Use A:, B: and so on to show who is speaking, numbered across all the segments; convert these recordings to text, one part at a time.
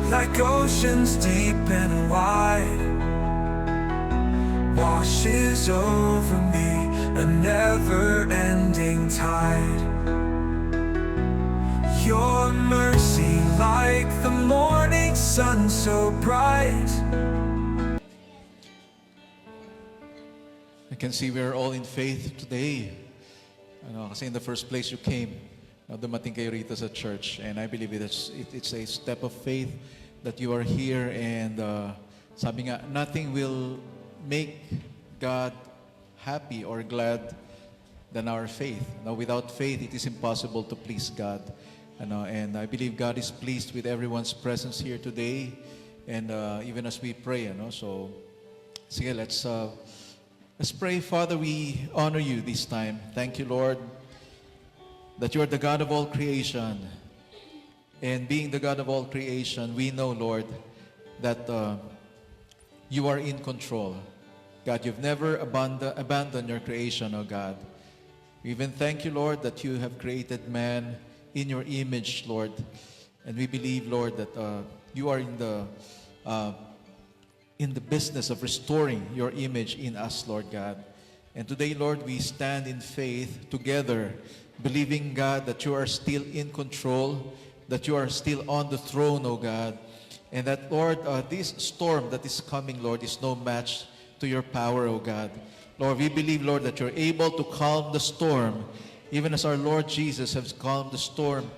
A: like oceans deep and wide, washes over me, a never-ending tide. Your mercy like the morning sun so bright.
B: I can see we're all in faith today. Kasi in the first place you came, dumating kayo rito sa church, and I believe it's a step of faith that you are here, and sabi nga, nothing will make God happy or glad than our faith. Now, without faith, it is impossible to please God. And I believe God is pleased with everyone's presence here today, and even as we pray. So, sige, let's pray. Father, we honor you this time. Thank you, Lord, that you are the God of all creation. And being the God of all creation, we know, Lord, that you are in control. God, you've never abandoned your creation, oh God. We even thank you, Lord, that you have created man in your image, Lord. And we believe, Lord, that you are in the business of restoring your image in us, Lord God. And today, Lord, we stand in faith together, believing, God, that you are still in control, that you are still on the throne, oh God. And that, Lord, this storm that is coming, Lord, is no match to your power, oh God. Lord, we believe, Lord, that you're able to calm the storm, even as our Lord Jesus has calmed the storm,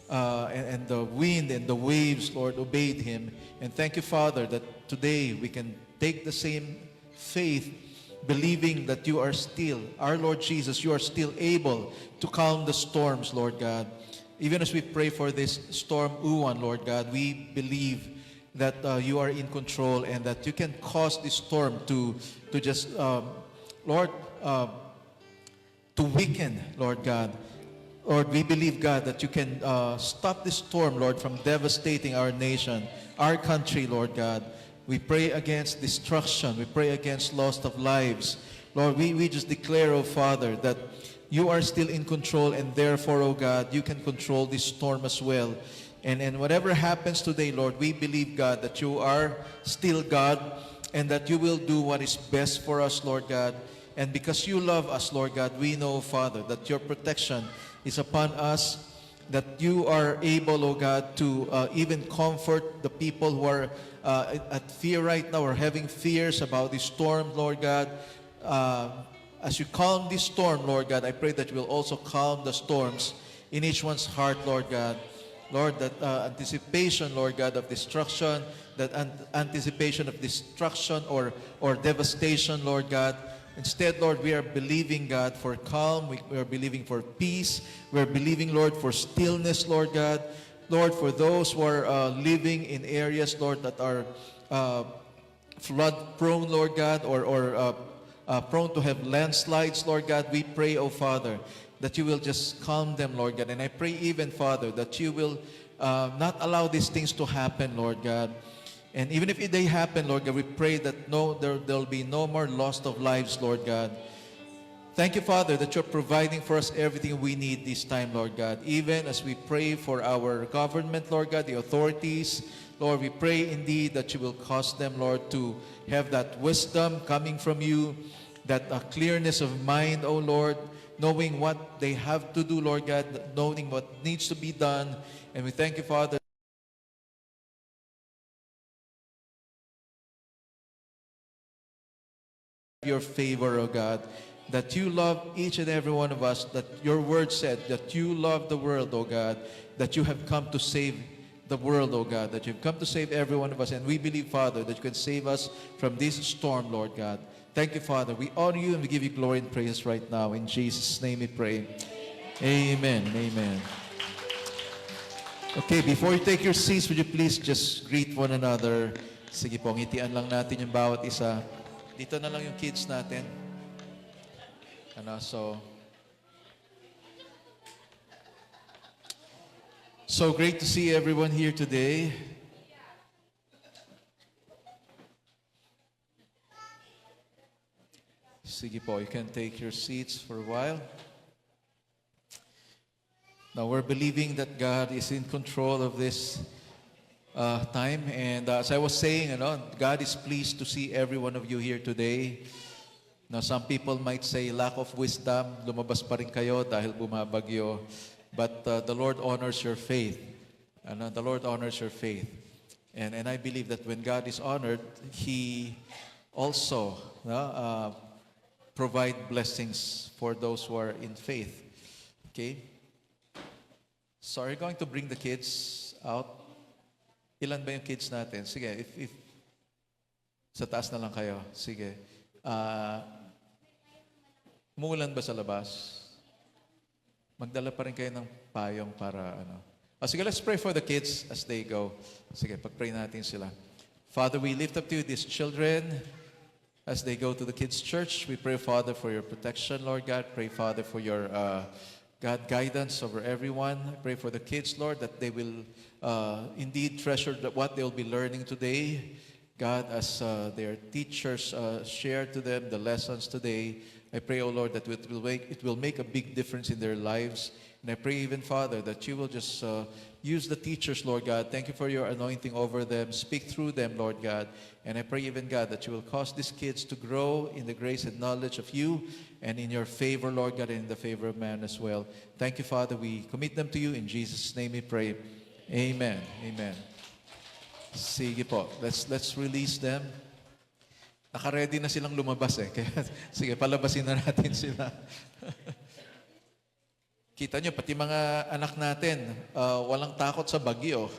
B: and the wind and the waves, Lord, obeyed him. And thank you, Father, that today we can take the same faith, believing that you are still, our Lord Jesus, you are still able to calm the storms, Lord God. Even as we pray for this storm, Uwan, Lord God, we believe that you are in control, and that you can cause this storm to just, Lord, to weaken, Lord God. Lord, we believe, God, that you can stop this storm, Lord, from devastating our nation, our country, Lord God. We pray against destruction. We pray against loss of lives. Lord, we just declare, oh Father, that you are still in control, and therefore, oh God, you can control this storm as well. And whatever happens today, Lord, we believe, God, that you are still God, and that you will do what is best for us, Lord God. And because you love us, Lord God, we know, Father, that your protection is upon us, that you are able, oh God, to even comfort the people who are at fear right now, or having fears about this storm, Lord God. As you calm this storm, Lord God, I pray that you will also calm the storms in each one's heart, Lord God. Lord, that anticipation, Lord God, of destruction, that anticipation of destruction or devastation, Lord God. Instead, Lord, we are believing, God, for calm. We are believing for peace. We are believing, Lord, for stillness, Lord God. Lord, for those who are living in areas, Lord, that are flood-prone, Lord God, or prone to have landslides, Lord God, we pray, oh Father, that you will just calm them, Lord God. And I pray even, Father, that you will not allow these things to happen, Lord God. And even if they happen, Lord God, we pray that there'll be no more loss of lives, Lord God. Thank you, Father, that you're providing for us everything we need this time, Lord God. Even as we pray for our government, Lord God, the authorities, Lord, we pray indeed that you will cause them, Lord, to have that wisdom coming from you, that clearness of mind, oh Lord, knowing what they have to do, Lord God, knowing what needs to be done. And we thank you, Father, your favor, oh God, that you love each and every one of us, that your word said that you love the world, oh God, that you have come to save the world, oh God, that you've come to save every one of us. And we believe, Father, that you can save us from this storm, Lord God. Thank you, Father. We honor you and we give you glory and praise right now. In Jesus' name we pray. Amen. Amen. Okay, before you take your seats, would you please just greet one another? Sige po, ngitian lang natin yung bawat isa. Dito na lang yung kids natin. So great to see everyone here today. Sige po, you can take your seats for a while. Now we're believing that God is in control of this time. And as I was saying, God is pleased to see every one of you here today. Now, some people might say lack of wisdom, lumabas pa rin kayo dahil bumabagyo. But the Lord honors your faith. The Lord honors your faith. And I believe that when God is honored, He also provide blessings for those who are in faith. Okay? So are you going to bring the kids out? Ilan ba yung kids natin? Sige, if sa taas na lang kayo. Sige. Umuulan ba sa labas? Magdala pa rin kayo ng payong para sige, let's pray for the kids as they go. Sige, pag-pray natin sila. Father, we lift up to you these children as they go to the kids' church. We pray, Father, for your protection, Lord God. Pray, Father, for your God guidance over everyone. I pray for the kids, Lord, that they will indeed treasure what they'll be learning today. God, as their teachers share to them the lessons today, I pray, O Lord, that it will make a big difference in their lives. And I pray even, Father, that you will just use the teachers, Lord God. Thank you for your anointing over them. Speak through them, Lord God. And I pray even, God, that you will cause these kids to grow in the grace and knowledge of you and in your favor, Lord God, and in the favor of man as well. Thank you, Father. We commit them to you. In Jesus' name we pray. Amen. Amen. Sige po. Let's release them. Naka-ready na silang lumabas eh. Kaya, sige, palabasin na natin sila. Kita nyo, pati mga anak natin, walang takot sa bagyo.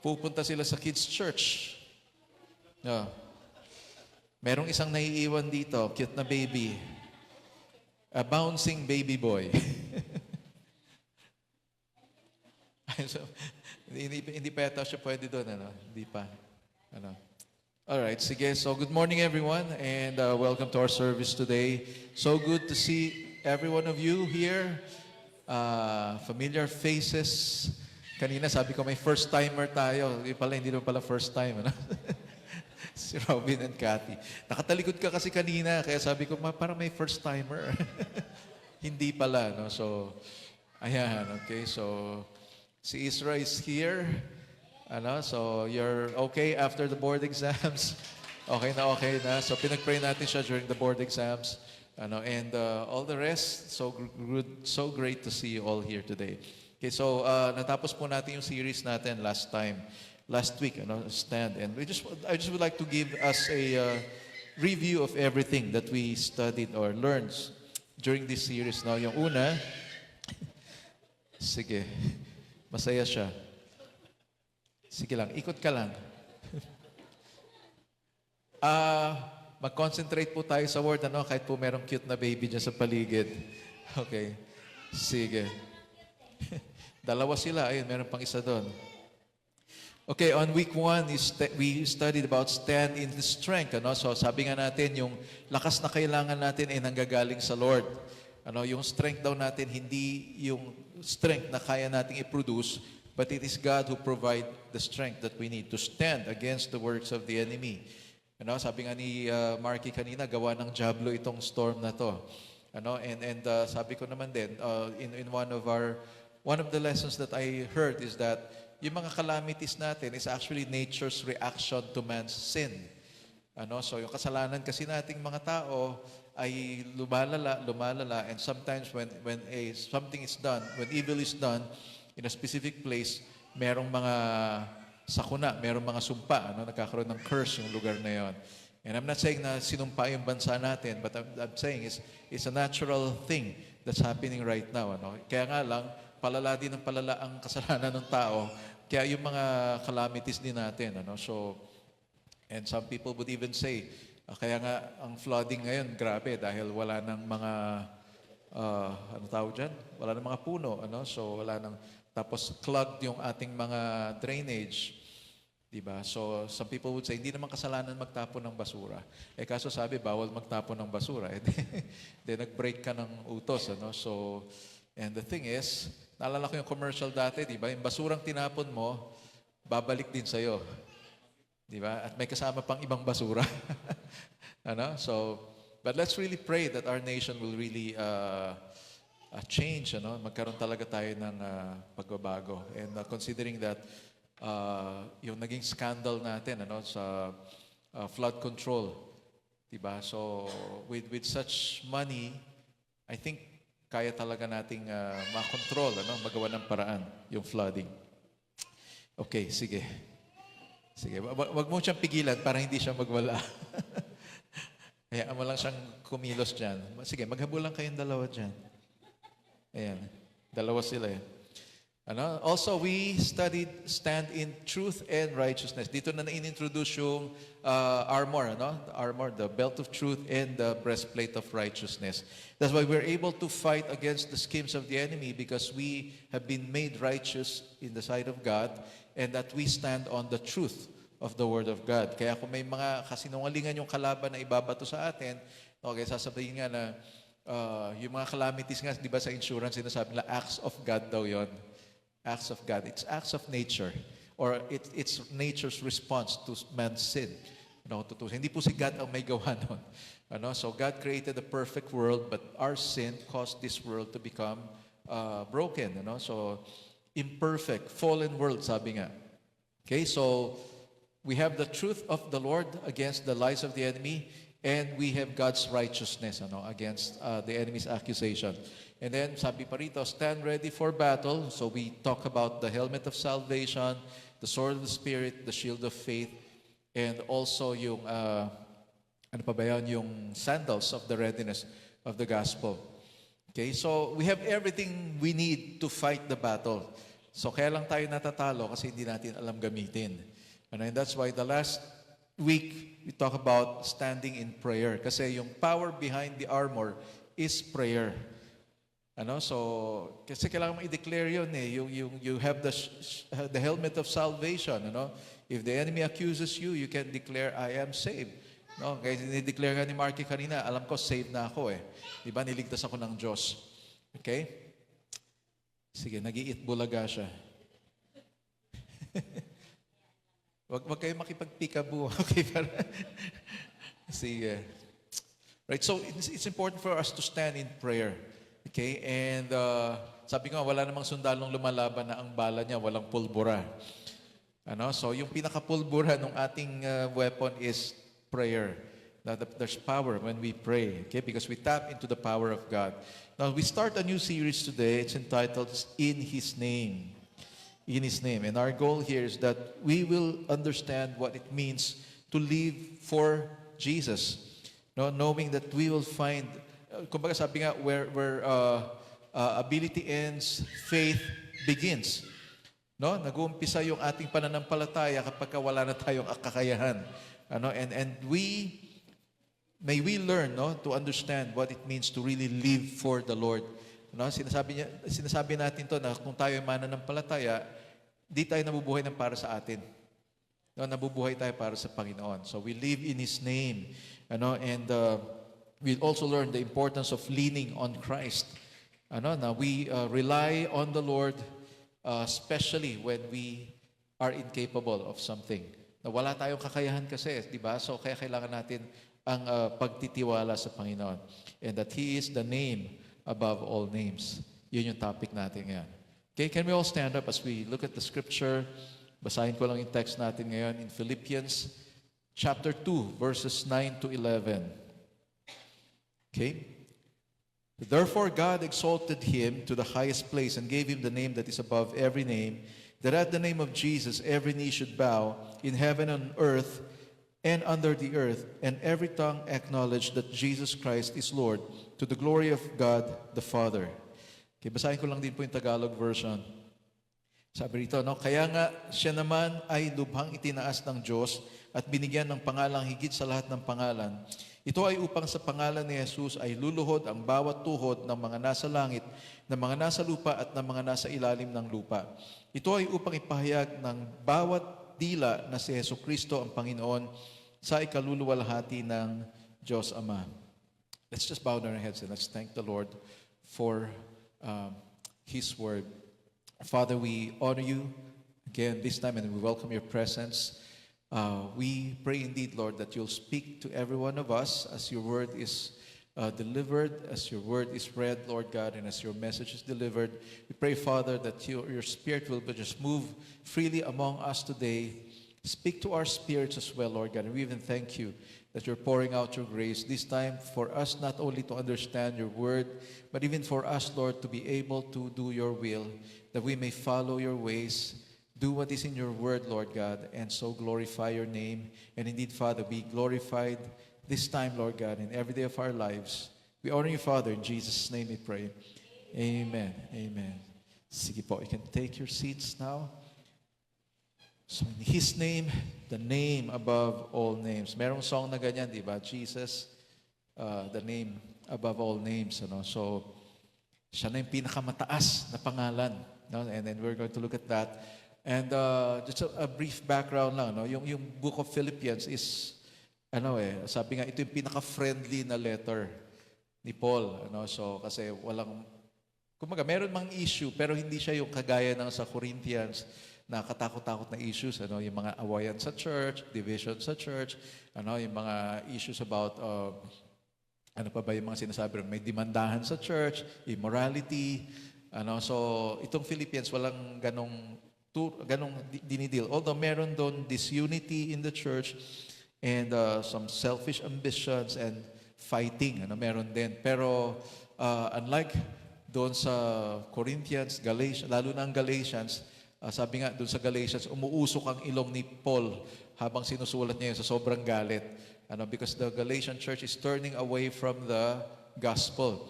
B: Pupunta sila sa kids' church. Merong isang naiiwan dito, cute na baby. A bouncing baby boy. Hindi pa yata siya pwede doon, Hindi pa. Alright, sige. So, good morning everyone and welcome to our service today. So good to see every one of you here. Familiar faces. Kanina sabi ko may first timer tayo. Hindi naman pala first time. Si Robin and Cathy. Nakatalikod ka kasi kanina, kaya sabi ko, parang may first timer. Hindi pala, no? So, ayan, okay. So, si Isra is here. So, you're okay after the board exams? Okay na. So, pinag-pray natin siya during the board exams. And all the rest, so good, so great to see you all here today. Okay, so natapos po natin yung series natin last week, Stand. And I just would like to give us a review of everything that we studied or learned during this series. Now, yung una, sige, masaya siya. Sige lang, ikot ka lang. Mag-concentrate po tayo sa word, kahit po merong cute na baby dyan sa paligid. Okay. Sige. Dalawa sila. Ayun, meron pang isa doon. Okay, on week 1, we studied about stand in the strength. So sabi nga natin, yung lakas na kailangan natin ay nanggagaling sa Lord. Yung strength daw natin, hindi yung strength na kaya nating i-produce, but it is God who provide the strength that we need to stand against the works of the enemy. Sabi nga ni Marky kanina, gawa ng Diablo itong storm na to. And sabi ko naman din, in one of the lessons that I heard is that yung mga calamities natin is actually nature's reaction to man's sin. So yung kasalanan kasi nating mga tao ay lumalala, and sometimes when something is done, when evil is done in a specific place, merong mga sakuna, merong mga sumpa, nagkakaroon ng curse yung lugar na yon. And I'm not saying na sinumpa yung bansa natin, but I'm saying it's a natural thing that's happening right now. Kaya nga lang, palala din ng palala ang kasalanan ng tao, kaya yung mga calamities din natin. So, and some people would even say, kaya nga ang flooding ngayon, grabe, dahil wala ng mga, wala ng mga puno. So, wala ng, tapos clogged yung ating mga drainage. Diba? So, some people would say, hindi naman kasalanan magtapon ng basura. Kaso sabi, bawal magtapon ng basura. Then nag-break ka ng utos. So, and the thing is, naalala ko yung commercial dati, diba? Yung basurang tinapon mo, babalik din sa'yo. Diba? At may kasama pang ibang basura. So, but let's really pray that our nation will really change, magkaroon talaga tayo ng pagbabago. And considering that yung naging scandal natin sa flood control. Diba? So, with such money, I think kaya talaga nating makontrol, magawa ng paraan yung flooding. Okay, sige. Sige, wag mo siyang pigilan para hindi siya magwala. Hayaan mo lang siyang kumilos dyan. Sige, maghabulan kayong dalawa dyan. Ayan, dalawa sila eh. Also, we studied stand in truth and righteousness. Dito na in-introduce yung armor, The armor, the belt of truth and the breastplate of righteousness. That's why we're able to fight against the schemes of the enemy because we have been made righteous in the sight of God and that we stand on the truth of the Word of God. Kaya kung may mga kasinungalingan yung kalaban na ibabato sa atin, okay, sasabihin nga na yung mga calamities nga, di ba sa insurance, sinasabi nila, acts of God daw yon. Acts of God. It's acts of nature. Or it's nature's response to man's sin. Hindi po si God ang may gawa nun. So God created a perfect world, but our sin caused this world to become broken. So imperfect, fallen world, sabi nga. Okay, so we have the truth of the Lord against the lies of the enemy, and we have God's righteousness against the enemy's accusation. And then, sabi pa rito, stand ready for battle. So we talk about the helmet of salvation, the sword of the Spirit, the shield of faith, and also yung, yung sandals of the readiness of the gospel. Okay, so we have everything we need to fight the battle. So kaya lang tayo natatalo kasi hindi natin alam gamitin. And that's why the last week, we talk about standing in prayer. Kasi yung power behind the armor is prayer. So, kasi kailangan mo i-declare yun eh. You have the helmet of salvation. If the enemy accuses you, you can declare, I am saved. Kaya ni-declare nga ni Marky kanina, alam ko, saved na ako eh. Diba, niligtas ako ng Diyos. Okay? Sige, nag-iit bulaga siya. Wag kayo makipag-peekaboo. Okay, para... Sige. Right, so it's important for us to stand in prayer. Okay, and sabi ko, wala namang sundalong lumalaban na ang bala niya, walang pulbura. So yung pinaka-pulbura ng ating weapon is prayer. There's power when we pray, okay, because we tap into the power of God. Now, we start a new series today. It's entitled In His Name. In His Name. And our goal here is that we will understand what it means to live for Jesus. Knowing that we will find, kumbaga sabi nga, where ability ends, faith begins. Nag-uumpisa yung ating pananampalataya kapag wala na tayong kakayahan. And may we learn to understand what it means to really live for the Lord. Sinasabi natin to na kung tayo ay mananampalataya, di tayo nabubuhay ng para sa atin. Nabubuhay tayo para sa Panginoon. So we live in His name. And we also learn the importance of leaning on Christ. Now we rely on the Lord, especially when we are incapable of something. Wala tayong kakayahan kasi, di ba? So kaya kailangan natin ang pagtitiwala sa Panginoon. And that He is the name above all names. Yun yung topic natin ngayon. Okay, can we all stand up as we look at the scripture? Basahin ko lang yung text natin ngayon in Philippians chapter 2, verses 9 to 11. Okay? Therefore God exalted Him to the highest place and gave Him the name that is above every name, that at the name of Jesus every knee should bow in heaven and earth and under the earth, and every tongue acknowledge that Jesus Christ is Lord, to the glory of God the Father. Okay, basahin ko lang din po yung Tagalog version. Sabi rito, kaya nga siya naman ay lubhang itinaas ng Diyos at binigyan ng pangalang higit sa lahat ng pangalan. Ito ay upang sa pangalan ni Jesus ay luluhod ang bawat tuhod ng mga nasa langit, ng mga nasa lupa at ng mga nasa ilalim ng lupa. Ito ay upang ipahayag ng bawat dila na si Jesucristo ang Panginoon sa ikaluluwalhati ng Diyos Ama. Let's just bow down our heads and let's thank the Lord for His word. Father, we honor you again this time and we welcome your presence. We pray indeed, Lord, that you'll speak to every one of us as your word is delivered, as your word is read, Lord God, and as your message is delivered. We pray, Father, that your Spirit will just move freely among us today. Speak to our spirits as well, Lord God. And we even thank you that you're pouring out your grace this time for us not only to understand your word, but even for us, Lord, to be able to do your will, that we may follow your ways, do what is in your word, Lord God, and so glorify your name. And indeed, Father, be glorified this time, Lord God, in every day of our lives. We honor you, Father. In Jesus' name we pray. Amen. Amen. Sige po, you can take your seats now. So in His name, the name above all names. Merong song na ganyan, di ba? Jesus, the name above all names. Ano? So, siya na yung pinakamataas na pangalan. No? And then we're going to look at that. And just a brief background lang. No? Yung book of Philippians is, sabi nga, ito yung pinaka-friendly na letter ni Paul. So, kasi walang, kumaga, meron mang issue, pero hindi siya yung kagaya ng sa Corinthians, na katakot-takot na issues, yung mga awayan sa church, division sa church, yung mga issues about, ano pa ba yung mga sinasabi rin, may demandahan sa church, immorality, so itong Philippians walang ganong dinidil. Although meron doon disunity in the church and some selfish ambitions and fighting, meron din. Pero unlike doon sa Corinthians, Galatians, lalo na ang Galatians, sabi nga doon sa Galatians, umuusok ang ilong ni Paul habang sinusulat niya yun sa sobrang galit. Because the Galatian church is turning away from the gospel.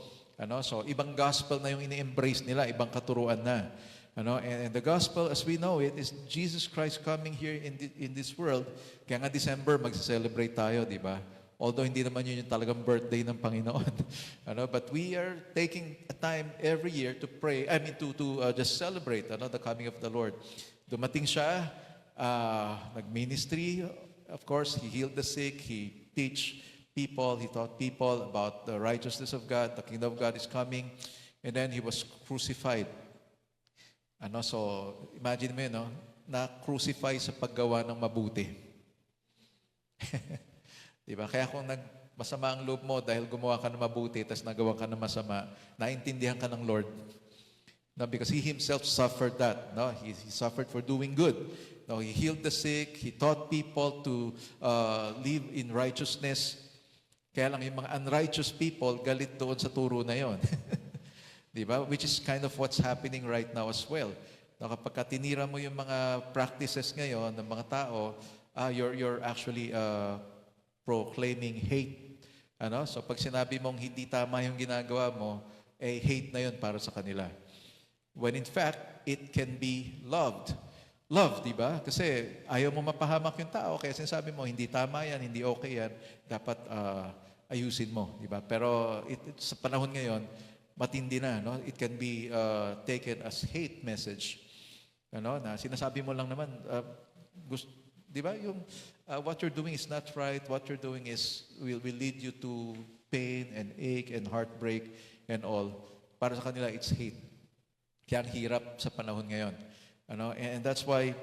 B: So ibang gospel na yung ini-embrace nila, ibang katuruan na. And the gospel as we know it is Jesus Christ coming here in this world. Kaya nga December magse-celebrate tayo, di ba? Although hindi naman yun yung talagang birthday ng Panginoon. But we are taking a time every year to pray, to just celebrate the coming of the Lord. Dumating siya, nag-ministry, of course, He healed the sick, He taught people about the righteousness of God, the kingdom of God is coming, and then He was crucified. So, imagine mo na-crucify sa paggawa ng mabuti. Diba? Kaya kung masama ang loob mo dahil gumawa ka ng mabuti tapos nagawa ka ng masama, naintindihan ka ng Lord. No, because He Himself suffered that. No? He suffered for doing good. No, He healed the sick. He taught people to live in righteousness. Kaya lang yung mga unrighteous people, galit doon sa turo na yon. Diba? Which is kind of what's happening right now as well. No, kapag tinira mo yung mga practices ngayon ng mga tao, you're actually proclaiming hate. So pag sinabi mong hindi tama yung ginagawa mo, hate na yun para sa kanila. When in fact, it can be loved. Love, di ba? Kasi ayaw mo mapahamak yung tao, kaya sinasabi mo, hindi tama yan, hindi okay yan, dapat ayusin mo, di ba? Pero sa panahon ngayon, matindi na, no? It can be taken as hate message. Na sinasabi mo lang naman, di ba? Yung what you're doing is not right. What you're doing will lead you to pain and ache and heartbreak and all. Para sa kanila, it's hate. Kaya ang hirap sa panahon ngayon. And that's why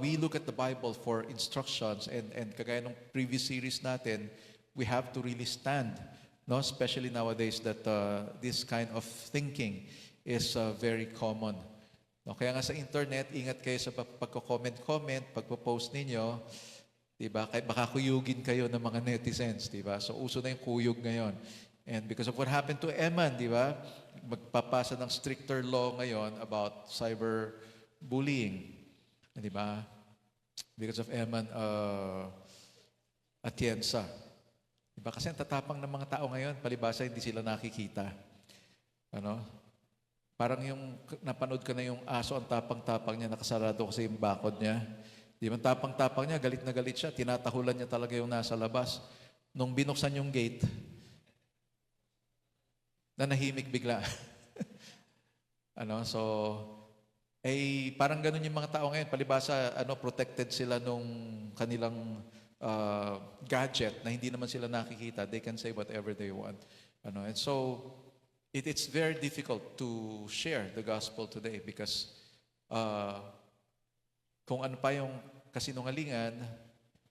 B: we look at the Bible for instructions and kagaya ng previous series natin, we have to really stand. No? Especially nowadays that this kind of thinking is very common. No? Kaya nga sa internet, ingat kayo sa pagko-comment, pagpo-post ninyo. Diba? Baka kuyugin kayo ng mga netizens, diba? So uso na yung kuyog ngayon. And because of what happened to Eman, diba? Magpapasa ng stricter law ngayon about cyberbullying. Diba? Because of Eman Atienza. Diba? Kasi ang tatapang ng mga tao ngayon, palibasa hindi sila nakikita. Parang yung napanood ka na yung aso, ang tapang-tapang niya, nakasarado kasi yung bakod niya. Di ba, tapang-tapang niya, galit na galit siya, tinatahulan niya talaga yung nasa labas. Nung binuksan yung gate, nanahimik bigla. So, parang ganun yung mga tao ngayon, palibasa, protected sila nung kanilang gadget na hindi naman sila nakikita. They can say whatever they want. And so, it's very difficult to share the gospel today because kung ano pa yung kasinungalingan,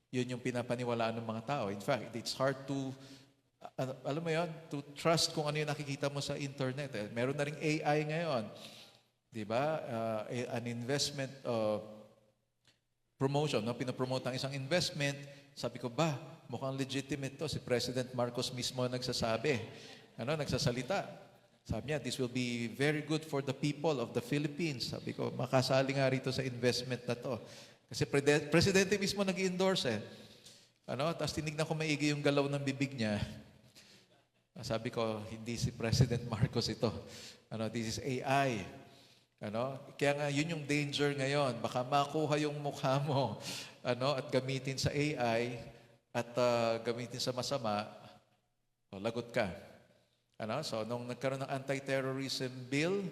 B: yun yung pinapaniwalaan ng mga tao. In fact, it's hard to alam mo yon, to trust kung ano yung nakikita mo sa internet. Meron na ring AI ngayon. Di ba? An investment promotion, no? Pinopromote ang isang investment. Sabi ko, mukhang legitimate to. Si President Marcos mismo nagsasabi. Nagsasalita. Sabi niya, this will be very good for the people of the Philippines. Sabi ko, makasali nga rito sa investment na to. Kasi presidente mismo nag-endorse tapos tinignan ko maigi yung galaw ng bibig niya. Sabi ko, hindi si President Marcos ito. This is AI. Kaya nga, yun yung danger ngayon. Baka makuha yung mukha mo at gamitin sa AI at gamitin sa masama, lagot ka. So, nung nagkaroon ng anti-terrorism bill,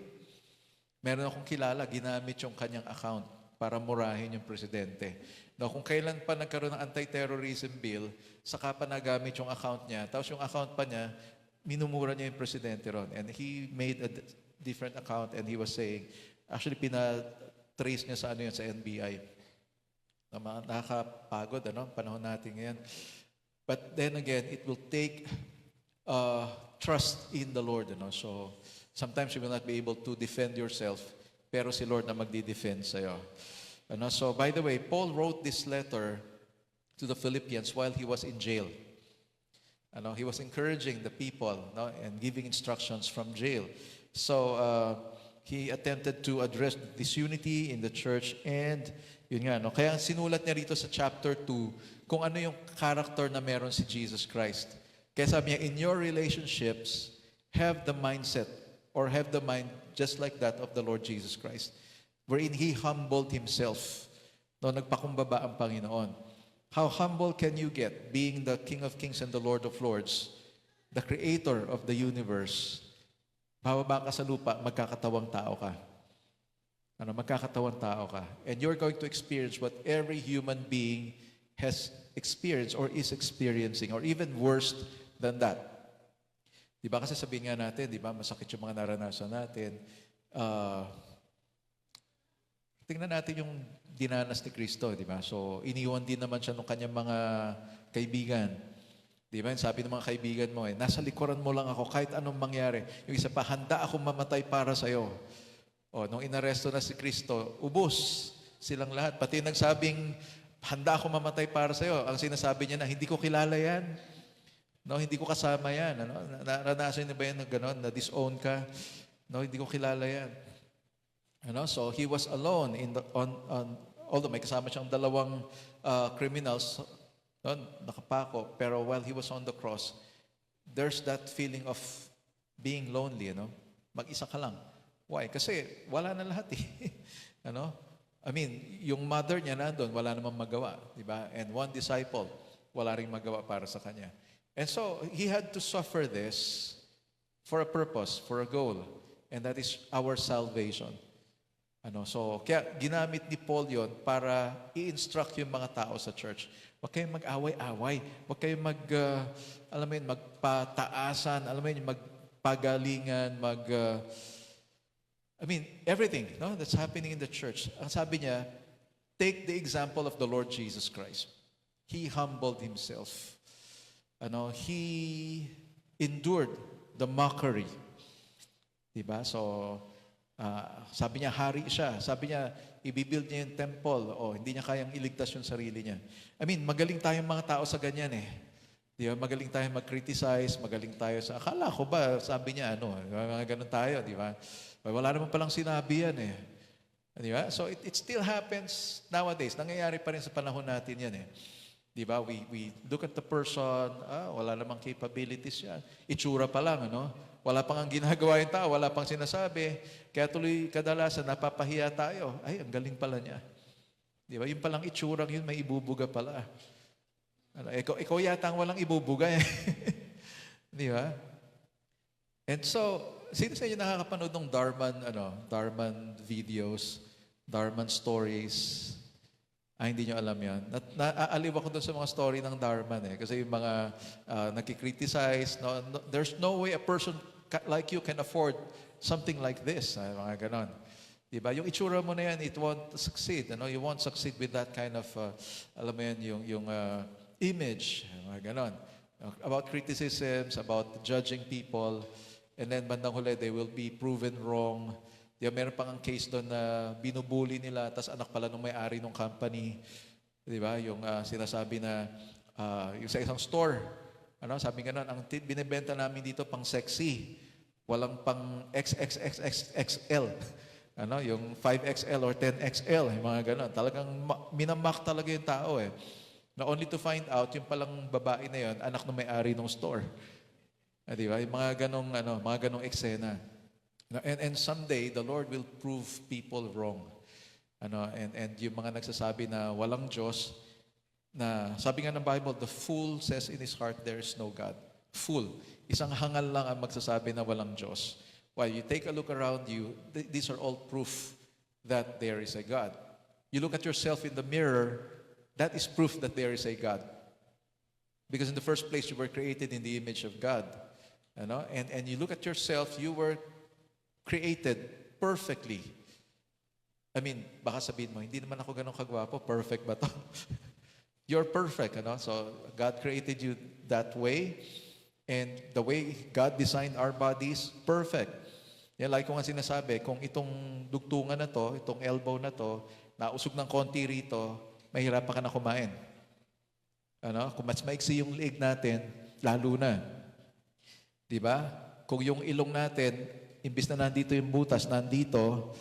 B: meron akong kilala, ginamit yung kanyang account para murahin yung presidente. Kung kailan pa nagkaroon ng anti-terrorism bill, saka pa nagamit yung account niya, tapos yung account pa niya, minumura niya yung presidente ron. And he made a different account and he was saying, actually pina-trace niya sa sa NBI. Nakakapagod, panahon natin ngayon. But then again, it will take trust in the Lord. So, sometimes you will not be able to defend yourself, pero si Lord na magdi-defend sa'yo. So, by the way, Paul wrote this letter to the Philippians while he was in jail. He was encouraging the people and giving instructions from jail. So, he attempted to address disunity in the church and yun nga, kaya sinulat niya rito sa chapter 2 kung ano yung character na meron si Jesus Christ. Kaya sabi niya, in your relationships, have the mindset or have the mind just like that of the Lord Jesus Christ, wherein He humbled Himself. Nagpakumbaba ang Panginoon. How humble can you get being the King of Kings and the Lord of Lords, the Creator of the universe? Bababa ka sa lupa, magkakatawang tao ka. Magkakatawang tao ka. And you're going to experience what every human being has experienced or is experiencing, or even worse than that. Di ba kasi sabihin nga natin, di ba, masakit yung mga naranasan natin. Tingnan natin yung dinanas ni Kristo, di ba? So, iniwan din naman siya ng kanyang mga kaibigan. Di ba? Sabi ng mga kaibigan mo, nasa likuran mo lang ako kahit anong mangyari. Yung isa pa, handa akong mamatay para sa'yo. Nung inaresto na si Kristo, ubos silang lahat. Pati nagsabing, handa akong mamatay para sa'yo. Ang sinasabi niya na, hindi ko kilala yan. Hindi ko kasama yan. Naranasan niyo ba yan na gano'n, na disown ka? Hindi ko kilala yan. So he was alone although may kasama siyang dalawang criminals, nakapako, pero while he was on the cross, there's that feeling of being lonely, mag-isa ka lang. Why? Kasi wala na lahat I mean, yung mother niya nandun, wala namang magawa, di ba? And one disciple, wala ring magawa para sa kanya. And so he had to suffer this for a purpose, for a goal, and that is our salvation. So, kaya ginamit ni Paul yon para i-instruct yung mga tao sa church. Huwag kayong mag-away-away. Huwag kayong magpataasan, magpagalingan, everything that's happening in the church. Ang sabi niya, take the example of the Lord Jesus Christ. He humbled Himself. He endured the mockery. Diba? So, sabi niya, hari siya. Sabi niya, i-build niya yung temple. Hindi niya kayang iligtas yung sarili niya. Magaling tayong mga tao sa ganyan Di ba? Magaling tayong mag-criticize, magaling tayo sa... Akala ko ba, sabi niya, mga ganun tayo, di ba? Wala naman palang sinabi yan Di ba? So, it still happens nowadays. Nangyayari pa rin sa panahon natin yan Di ba? We look at the person, wala namang capabilities yan. Itsura pa lang, Wala pang ang ginagawa yung tao, wala pang sinasabi. Kaya tuloy kadalasan, napapahiya tayo. Ay, ang galing pala niya. Di ba? Yung palang itsurang yun, may ibubuga pala. Ikaw yata ang walang ibubuga Di ba? And so, sino sa inyo nakakapanood ng Dharman videos, Dharman stories? Hindi nyo alam yan. Naaaliw ako doon sa mga story ng Dharman Kasi yung mga nakikriticize, there's no way a person like you can afford something like this. Mga ganon. Diba? Yung itsura mo na yan, it won't succeed. You won't succeed with that kind of, yung image. Mga ganon. About criticisms, about judging people, and then bandang huli, they will be proven wrong. Meron pang ang case doon na binubuli nila, tas anak pala nung may-ari ng company. Di ba? Yung sinasabi na, yung sa isang store, sabi nga nun, ang binibenta namin dito pang sexy. Walang pang XXXXL. Yung 5XL or 10XL, yung mga ganon. Talagang minamak talaga yung tao eh. Na only to find out, yung palang babae na yon, anak ng may-ari ng store. Di ba? Yung mga ganong eksena. And someday, the Lord will prove people wrong. And yung mga nagsasabi na walang Diyos, na sabi nga ng Bible, the fool says in his heart, there is no God. Fool. Isang hangal lang ang magsasabi na walang Diyos. While you take a look around you, these are all proof that there is a God. You look at yourself in the mirror, that is proof that there is a God. Because in the first place, you were created in the image of God. And you look at yourself, you were created perfectly. I mean, baka sabihin mo, hindi naman ako ganun kagwapo, perfect ba to? You're perfect, So God created you that way. And the way God designed our bodies, perfect. Yan, like ko nga sinasabi, kung itong dugtungan na to, itong elbow na to, nausog ng konti rito, mahirapan ka na kumain. Kung mas maiksi yung leeg natin, lalo na. Di ba? Kung yung ilong natin, imbis na nandito yung butas, nandito,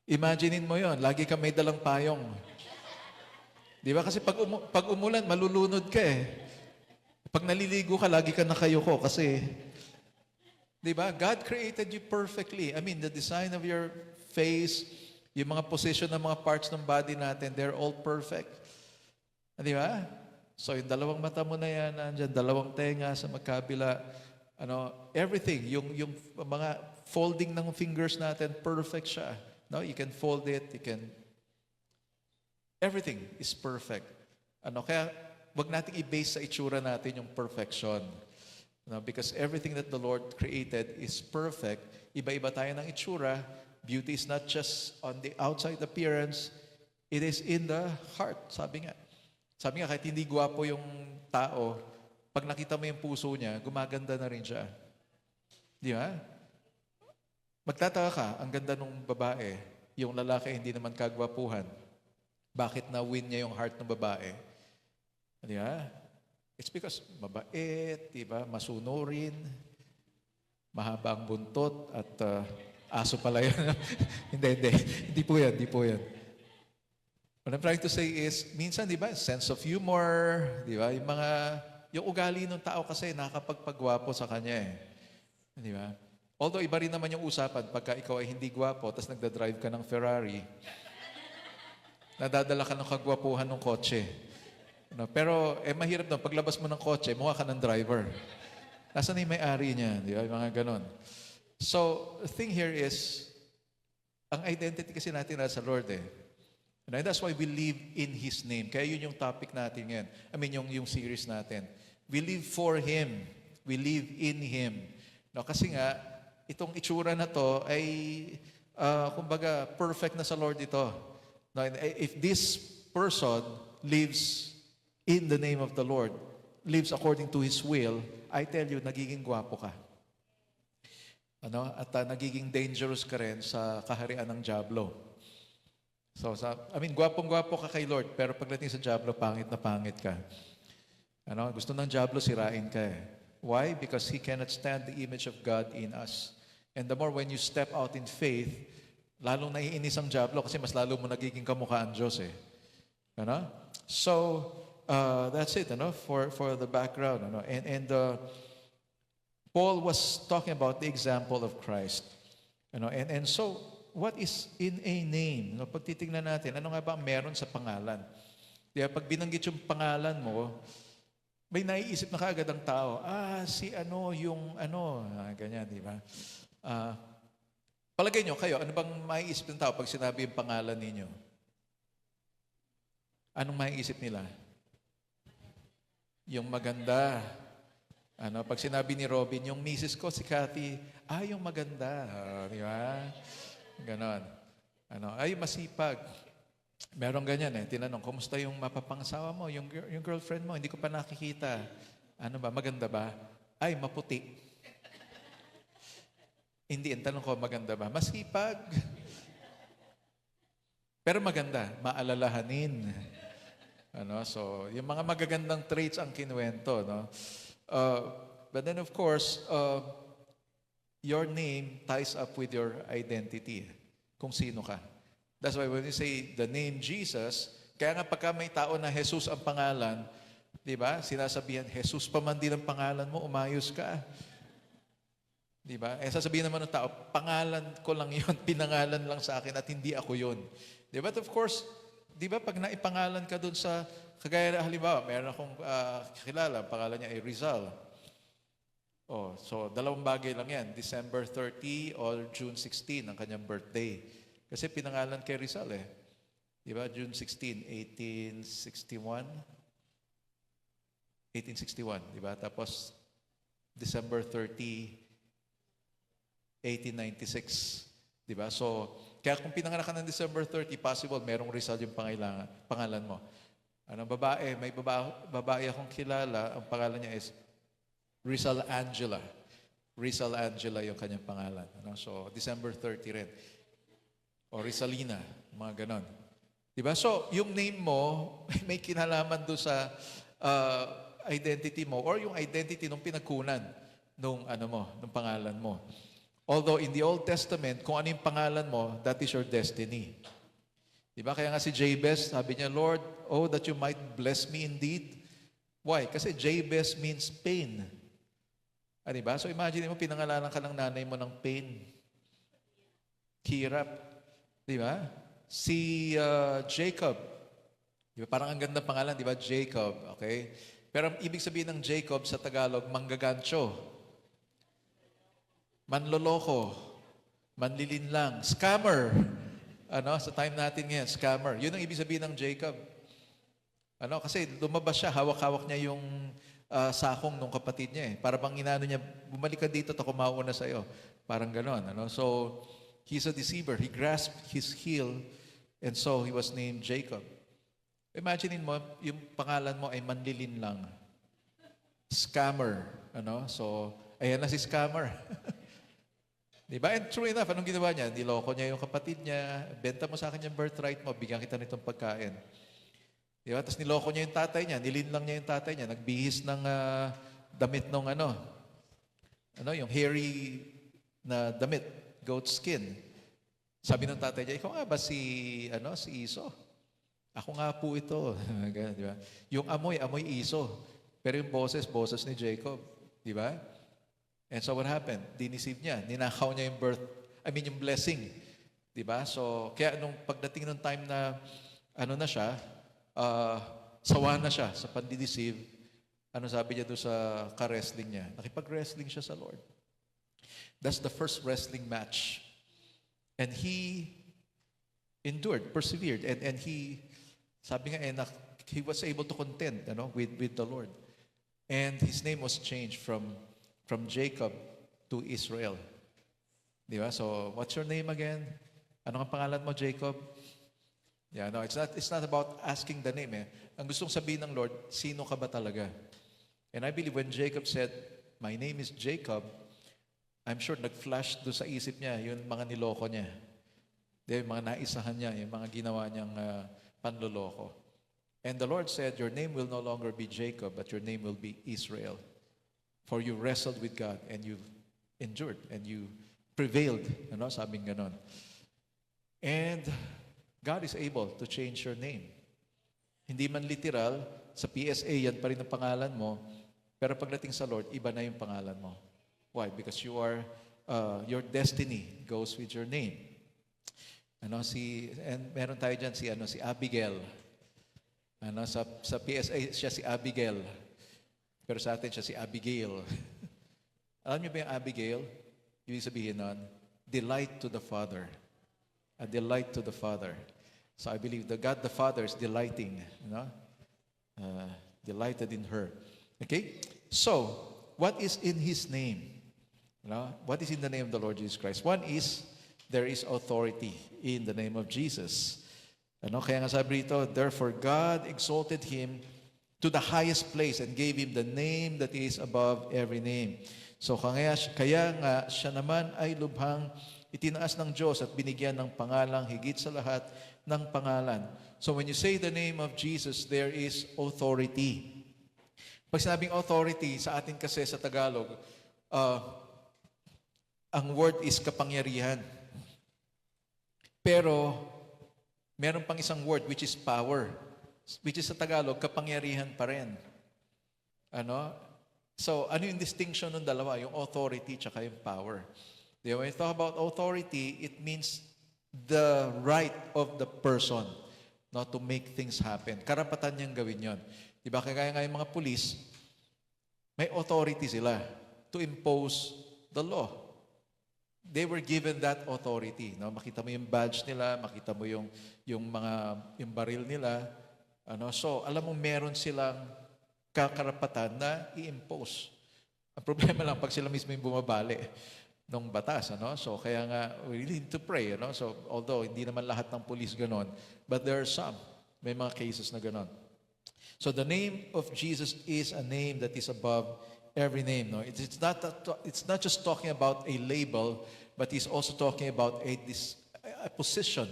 B: imaginein mo yon, lagi ka may dalang payong. Di ba? Kasi pag umulan, malulunod ka eh. Pag naliligo ka, lagi ka nakayuko kasi, di ba? God created you perfectly. I mean, the design of your face, yung mga position ng mga parts ng body natin, they're all perfect. Di ba? So, yung dalawang mata mo na yan, nandyan, dalawang tenga sa magkabila, everything, yung mga folding ng fingers natin, perfect siya. You can fold it, everything is perfect. Kaya, wag nating i-base sa itsura natin yung perfection. Because everything that the Lord created is perfect. Iba-iba tayo ng itsura. Beauty is not just on the outside appearance, it is in the heart, sabi nga. Sabi nga, kahit hindi gwapo yung tao, pag nakita mo yung puso niya, gumaganda na rin siya. Di ba? Magtataka ka, ang ganda ng babae, yung lalaki hindi naman kagwapuhan. Bakit na-win niya yung heart ng babae? Di ba? It's because mabait, di ba? Masunurin, mahaba ang buntot, at aso pala yun. Hindi po yan. What I'm trying to say is, minsan, di ba, sense of humor, di ba? Yung ugali ng tao kasi nakakapagpagwapo sa kanya eh. Di ba? Although iba rin naman yung usapan, pagka ikaw ay hindi gwapo, tapos nagdadrive ka ng Ferrari, nadadala ka ng kagwapuhan ng kotse. Pero, mahirap doon. Paglabas mo ng kotse, mukha ka ng driver. Nasaan yung may-ari niya? Di ba? Mga ganon. So, the thing here is, ang identity kasi natin nasa Lord eh. And that's why we live in His name. Kaya yun yung topic natin ngayon. I mean, yung series natin. We live for Him. We live in Him. Kasi nga, itong itsura na to ay, kumbaga, perfect na sa Lord ito. If this person lives in the name of the Lord, lives according to His will, I tell you, nagiging gwapo ka. At nagiging dangerous ka rin sa kaharian ng dyablo. So, gwapong-gwapo ka kay Lord, pero pagdating sa dyablo, pangit na pangit ka. Gusto ng dyablo, sirain ka eh. Why? Because he cannot stand the image of God in us. And the more when you step out in faith, lalong naiinis ang dyablo kasi mas lalo mo nagiging kamukha ang Diyos eh. So, that's it, for the background. And Paul was talking about the example of Christ. And so, what is in a name? Pag titignan natin, ano nga ba meron sa pangalan? Kaya pag binanggit yung pangalan mo, may naiisip na kaagad ang tao, ganyan, di ba? Palagay nyo, kayo, ano bang maiisip ng tao pag sinabi yung pangalan ninyo? Anong maiisip nila? Yung maganda. Pag sinabi ni Robin, yung misis ko, si Cathy, yung maganda. Di ba? Ganon. Ay, masipag. Meron ganyan eh. Tinanong, kumusta yung mapapangasawa mo? Yung girlfriend mo, hindi ko pa nakikita. Ano ba, maganda ba? Ay, maputi. Hindi, ang tanong ko, maganda ba? Masipag. Pero maganda, maalalahanin. So, yung mga magagandang traits ang kinuwento, no? But then of course, your name ties up with your identity. Kung sino ka. That's why when you say the name Jesus, kaya nga pagka may tao na Jesus ang pangalan, di ba? Sinasabihan, Jesus pa man din ang pangalan mo, umayos ka. Di ba? Sasabihin naman ng tao, pangalan ko lang yun, pinangalan lang sa akin at hindi ako yun. Di ba? But of course, di ba pag naipangalan ka dun sa, kagaya na halimbawa, meron akong kilala, pangalan niya ay Rizal. So dalawang bagay lang yan, December 30 or June 16 ang kanyang birthday. Kasi pinangalan kay Rizal eh. Di ba? June 16, 1861. 1861, di ba? Tapos December 30, 1896. Di ba? So, kaya kung pinanganak ka ng December 30, possible merong Rizal yung pangalan mo. Babae, may babae akong kilala, ang pangalan niya is Rizal Angela. Rizal Angela yung kanyang pangalan. So, December 30 rin. O Rizalina, mga ganon. Diba? So, yung name mo, may kinalaman doon sa identity mo or yung identity nung pinagkunan nung pangalan mo. Although in the Old Testament, kung ano yung pangalan mo, that is your destiny. Diba? Kaya nga si Jabez, sabi niya, Lord, oh, that you might bless me indeed. Why? Kasi Jabez means pain. Diba? So imagine mo, pinangalanan ka ng nanay mo ng pain. Hirap. Diba? Si Jacob. Diba? Parang ang ganda pangalan, diba? Jacob. Okay? Pero ang ibig sabihin ng Jacob sa Tagalog, manggagancho. Manloloko. Manlilinlang. Scammer. Sa time natin ngayon, scammer. Yun ang ibig sabihin ng Jacob. Kasi lumabas siya, hawak-hawak niya yung sakong ng kapatid niya eh. Para bang inano niya, bumalik ka dito, ako mauna sa'yo. Parang ganon. So, he's a deceiver. He grasped his heel and so he was named Jacob. Imaginein mo, yung pangalan mo ay manlilinlang. Scammer. So, ayan na si scammer. Diba? And true enough, anong ginawa niya? Niloko niya yung kapatid niya, benta mo sa akin yung birthright mo, bigyan kita nitong pagkain. Diba? Tapos niloko niya yung tatay niya, nilinlang niya yung tatay niya, nagbihis ng damit nung yung hairy na damit, goat skin. Sabi ng tatay niya, ikaw nga ba si Iso? Ako nga po ito. Ganun, diba? Yung amoy Iso. Pero yung boses ni Jacob. Diba? And so what happened? Diniceive niya. Ninakaw niya yung yung blessing. Diba? So, kaya nung pagdating ng time na, na siya, sawa na siya sa pandideceive, sabi niya doon sa ka-wrestling niya? Nakipag-wrestling siya sa Lord. That's the first wrestling match. And he endured, persevered, and he, sabi nga, he was able to contend, with the Lord. And his name was changed from Jacob to Israel. Di ba? So, what's your name again? Ano ang pangalan mo, Jacob? Yeah, no, it's not about asking the name. Ang gustong sabihin ng Lord, sino ka ba talaga? And I believe when Jacob said, my name is Jacob, I'm sure nag-flash doon sa isip niya yung mga niloko niya. Yung mga naisahan niya, yung mga ginawa niyang panloloko. And the Lord said, your name will no longer be Jacob, but your name will be Israel. For you wrestled with God and you endured and you prevailed. Sabing ganon. And God is able to change your name. Hindi man literal, sa PSA yan pa rin ang pangalan mo, pero pagdating sa Lord, iba na yung pangalan mo. Why? Because your destiny goes with your name. And meron tayo dyan si Abigail. Sa PSA siya si Abigail. Pero sa atin siya si Abigail. Alam niyo ba yung Abigail? Ibig sabihin nun, delight to the Father. A delight to the Father. So I believe that God the Father is delighting, delighted in her. Okay? So, what is in His name? What is in the name of the Lord Jesus Christ? One is, there is authority in the name of Jesus. Kaya nga sabi rito, therefore God exalted Him to the highest place and gave him the name that is above every name. So kaya nga siya naman ay lubhang itinaas ng Diyos at binigyan ng pangalang higit sa lahat ng pangalan. So when you say the name of Jesus, there is authority. Pag sinabing authority, sa atin kasi sa Tagalog, ang word is kapangyarihan. Pero meron pang isang word which is power, which is sa Tagalog, kapangyarihan pa rin. So, ano yung distinction ng dalawa? Yung authority tsaka yung power. When you talk about authority, it means the right of the person to make things happen. Karapatan niyang gawin yon. Diba? Kaya nga yung mga police, may authority sila to impose the law. They were given that authority. No? Makita mo yung badge nila, makita mo yung baril nila. So, alam mo, meron silang kakarapatan na i-impose. Ang problema lang, pag sila mismo yung bumabali ng batas. So, kaya nga, we need to pray. So, although, hindi naman lahat ng police ganon, but there are some. May mga cases na ganon. So, the name of Jesus is a name that is above every name. No? It's not just talking about a label, but he's also talking about a position.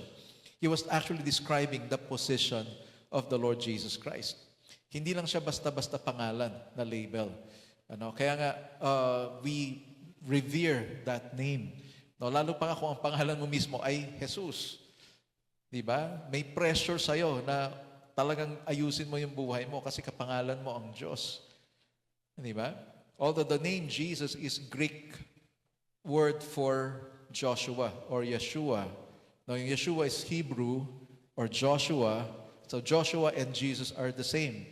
B: He was actually describing the position of the Lord Jesus Christ. Hindi lang siya basta-basta pangalan na label. Kaya nga, we revere that name. No, lalo pa nga kung ang pangalan mo mismo ay Jesus. Diba? May pressure sa'yo na talagang ayusin mo yung buhay mo kasi kapangalan mo ang Diyos. Diba? Although the name Jesus is Greek word for Joshua or Yeshua. Now, yung Yeshua is Hebrew or Joshua. So Joshua and Jesus are the same.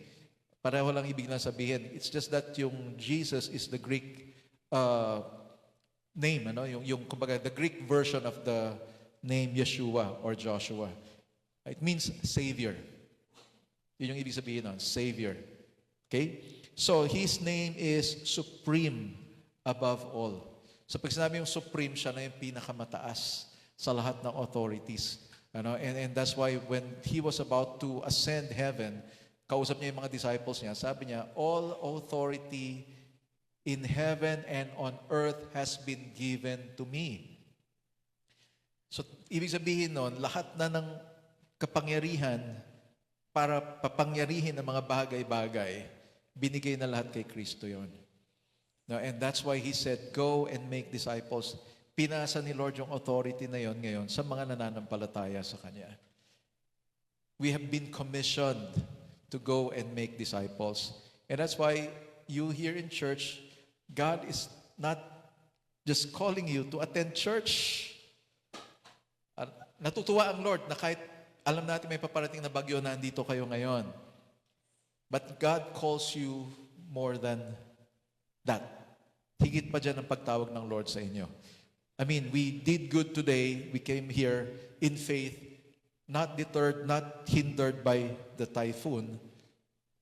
B: Pareho lang ibig na sabihin. It's just that yung Jesus is the Greek name. Kumbaga, the Greek version of the name Yeshua or Joshua. It means Savior. Yun yung ibig sabihin nun, Savior. Okay? So, His name is supreme above all. So, pag sinabi yung supreme, siya na yung pinakamataas sa lahat ng authorities. And that's why when He was about to ascend heaven, kausap niya yung mga disciples niya, sabi niya, all authority in heaven and on earth has been given to me. So, ibig sabihin nun, lahat na ng kapangyarihan para papangyarihin ang mga bagay-bagay, binigay na lahat kay Kristo yon. No, and that's why He said, go and make disciples. Pinasa ni Lord yung authority na yon ngayon sa mga nananampalataya sa Kanya. We have been commissioned to go and make disciples. And that's why you here in church, God is not just calling you to attend church. Natutuwa ang Lord na kahit alam natin may paparating na bagyo na andito kayo ngayon. But God calls you more than that. Higit pa dyan ang pagtawag ng Lord sa inyo. I mean, we did good today. We came here in faith, not deterred, not hindered by the typhoon,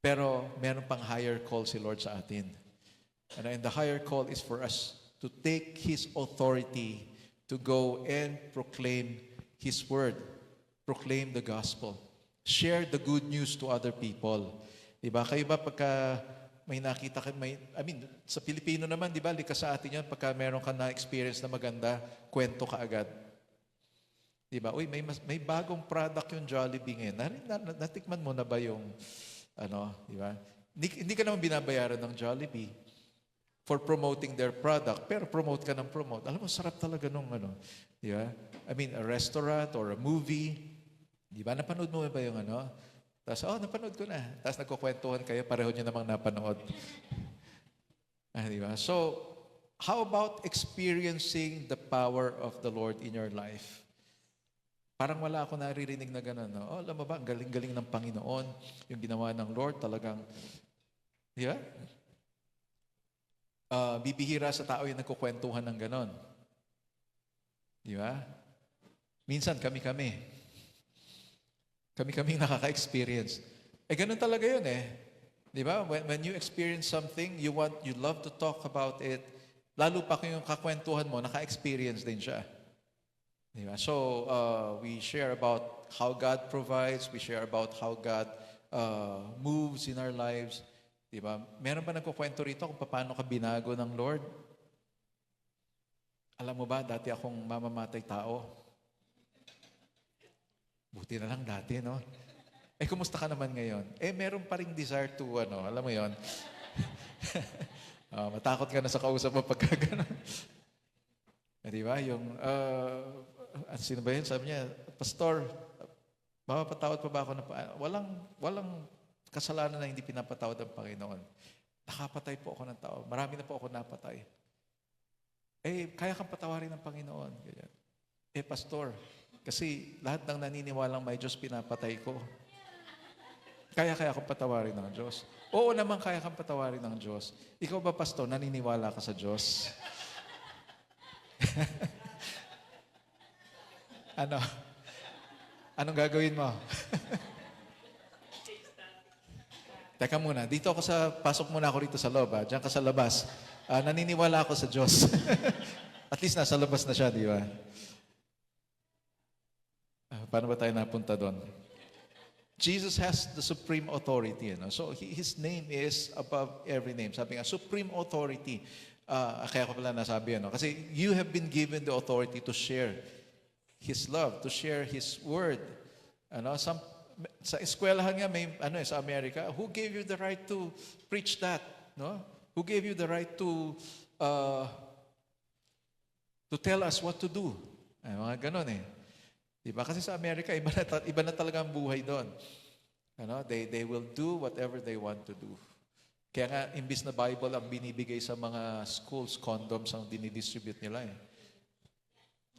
B: pero meron pang higher call si Lord sa atin. And the higher call is for us to take His authority to go and proclaim His word, proclaim the gospel, share the good news to other people. Diba? Kayo ba pagka may nakita kayo, sa Pilipino naman, diba, likas sa atin yan, pagka meron ka na-experience na maganda, kwento ka agad. Diba? Uy, may bagong product yung Jollibee ngayon. Natikman mo na ba yung, diba? Hindi ka naman binabayaran ng Jollibee for promoting their product, pero promote ka ng promote. Alam mo, sarap talaga nung, diba? I mean, a restaurant or a movie, diba? Napanood mo ba yung Tapos, napanood ko na. Tapos nagkukwentuhan kayo, pareho nyo namang napanood. Diba? So, how about experiencing the power of the Lord in your life? Parang wala ako naririnig na gano'n. No? Alam mo ba, ang galing-galing ng Panginoon, yung ginawa ng Lord, talagang, di ba? Bibihira sa tao yung nagkukwentuhan ng gano'n. Di ba? Minsan, kami-kami nakaka-experience. Ganun talaga yun eh. Di ba? When you experience something, you love to talk about it, lalo pa kung yung kakwentuhan mo, naka-experience din siya. Di ba? So, we share about how God provides, we share about how God moves in our lives. Di ba? Meron ba nagkukwento rito kung paano ka binago ng Lord? Alam mo ba, dati akong mamamatay tao. Buti na lang dati, no? Kumusta ka naman ngayon? Meron pa ring desire to, alam mo yon. Matakot ka na sa kausap mo pagka gano'n. Di ba? Yung, sino ba yun? Sabi niya, Pastor, mapapatawad pa ba ako? Walang kasalanan na hindi pinapatawad ng Panginoon. Nakapatay po ako ng tao. Marami na po ako napatay. Kaya kang patawarin ng Panginoon. Ganyan. Pastor, kasi lahat ng naniniwalang may Diyos pinapatay ko. Kaya akong patawarin ng Diyos. Oo naman, kaya kang patawarin ng Diyos. Ikaw ba, Pastor, naniniwala ka sa Diyos? Anong gagawin mo? Teka muna, pasok muna ako rito sa loob. Diyan ka sa labas. Naniniwala ako sa Diyos. At least nasa labas na siya, di ba? Paano ba tayo napunta doon? Jesus has the supreme authority. So His name is above every name. Sabi nga, supreme authority. Kaya ko pala nasabi, kasi you have been given the authority to share His love, to share His word. Sa eskwelahan nga, sa Amerika, who gave you the right to preach that? No? Who gave you the right to tell us what to do? Mga ganon Diba? Kasi sa Amerika, iba na talaga ang buhay doon. They will do whatever they want to do. Kaya nga, imbis na Bible ang binibigay sa mga schools, condoms ang dinidistribute nila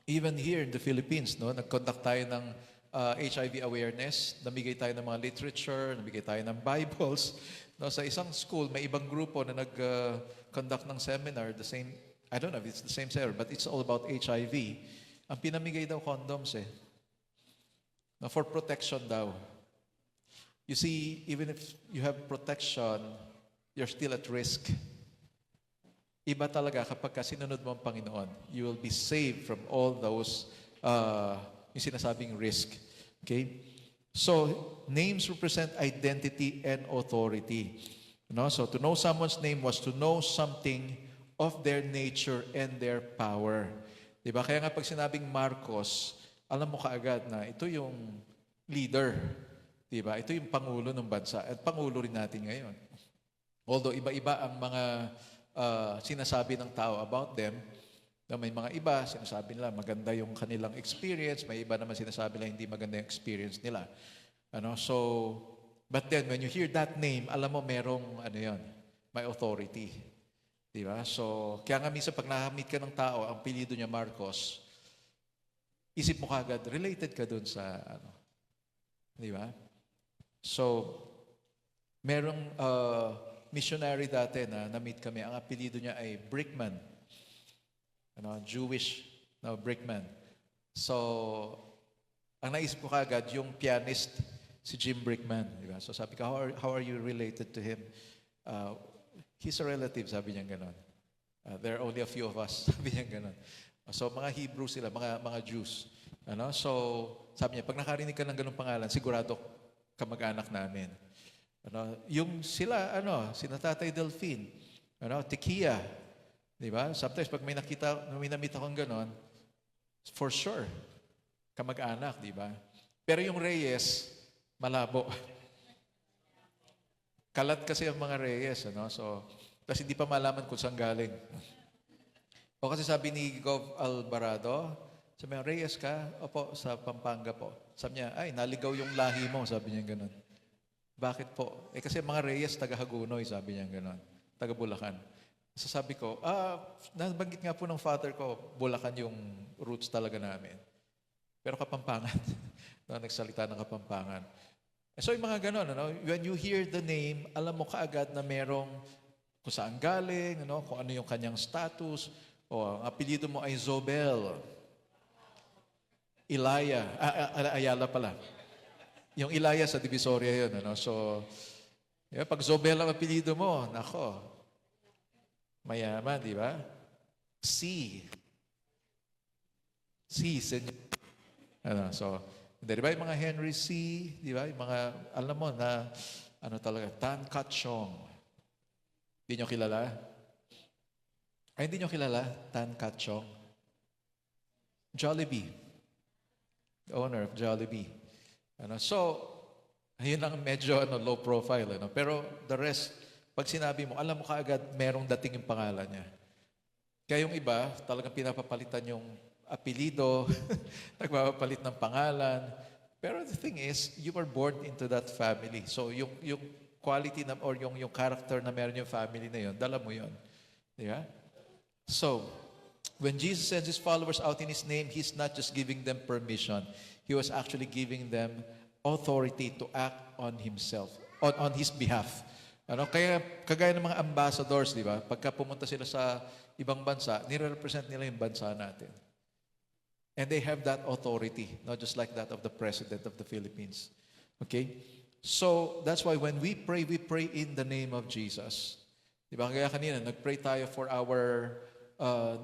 B: Even here in the Philippines, nag-conduct tayo ng HIV awareness, namigay tayo ng mga literature, namigay tayo ng Bibles. Sa isang school, may ibang grupo na nag-conduct ng seminar, I don't know if it's the same seminar, but it's all about HIV. Ang pinamigay daw condoms for protection daw. You see, even if you have protection, you're still at risk. Iba talaga kapag sinunod mo ang Panginoon. You will be saved from all those yung sinasabing risk. Okay? So, names represent identity and authority. So, to know someone's name was to know something of their nature and their power. Diba? Kaya nga pag sinabing Marcos, alam mo kaagad na ito yung leader. Diba? Ito yung pangulo ng bansa. At pangulo rin natin ngayon. Although iba-iba ang mga sinasabi ng tao about them, na may mga iba, sinasabi nila maganda yung kanilang experience, may iba naman sinasabi nila hindi maganda yung experience nila. But then when you hear that name, alam mo merong may authority. Diba? So, kaya nga minsan pag nakamit ka ng tao, ang apelyido niya Marcos, isip mo kagad, related ka dun sa Diba? So, merong missionary dati na na-meet kami, ang apelyido niya ay Brickman. Jewish Brickman. So, ang naisip ko kagad, yung pianist, si Jim Brickman. Diba? So sabi ko, how are you related to him? He's a relative, sabi niya gano'n. There are only a few of us, sabi niya gano'n. So mga Hebrew sila, mga Jews. So sabi niya, pag nakarinig ka ng ganung pangalan, sigurado kamag-anak namin. Yung sila, sina Tatay Delphine, Tikia, di ba? Sometimes pag may namit akong gano'n, for sure, kamag-anak, di ba? Pero yung Reyes, malabo. Kalat kasi ang mga Reyes, So, tapos hindi pa malaman kung saan galing. O kasi sabi ni Gov Alvarado, sabi niya, Reyes ka? Opo, sa Pampanga po. Sabi niya, ay, naligaw yung lahi mo, sabi niya gano'n. Bakit po? Kasi mga Reyes, taga-Hagunoy, sabi niya gano'n. Taga-Bulacan. So sabi ko, nabanggit nga po ng father ko, Bulacan yung roots talaga namin. Pero Kapampangan. Nagsalita ng Kapampangan. So yung mga gano'n, when you hear the name, alam mo kaagad na merong kung saan galing, kung ano yung kanyang status, o ang apelyido mo ay Zobel. Ilaya. Ayala pala. Yung Ilaya sa Divisoria yun. So, pag Zobel ang apelyido mo, nako, mayaman, di ba? Si, senyor. So, Hindi, di ba yung mga Henry C., di ba? Yung mga, alam mo na, ano talaga, Tan Katchong. Hindi nyo kilala? Ay, hindi nyo kilala? Tan Katchong. Jollibee. The owner of Jollibee. So, yun lang medyo low profile. Pero the rest, pag sinabi mo, alam mo kaagad, merong dating yung pangalan niya. Kaya yung iba, talagang pinapapalitan yung apelido, nagpapapalit ng pangalan. Pero the thing is, you were born into that family. So yung quality na, or yung character na meron yung family na yun, dala mo yun. Di ba? So, when Jesus sends His followers out in His name, He's not just giving them permission. He was actually giving them authority to act on Himself, on His behalf. Kaya kagaya ng mga ambassadors, di ba? Pagka pumunta sila sa ibang bansa, nire-represent nila yung bansa natin. And they have that authority, not just like that of the President of the Philippines. Okay? So, that's why when we pray in the name of Jesus. Di ba? Kaya kanina, nag-pray tayo for our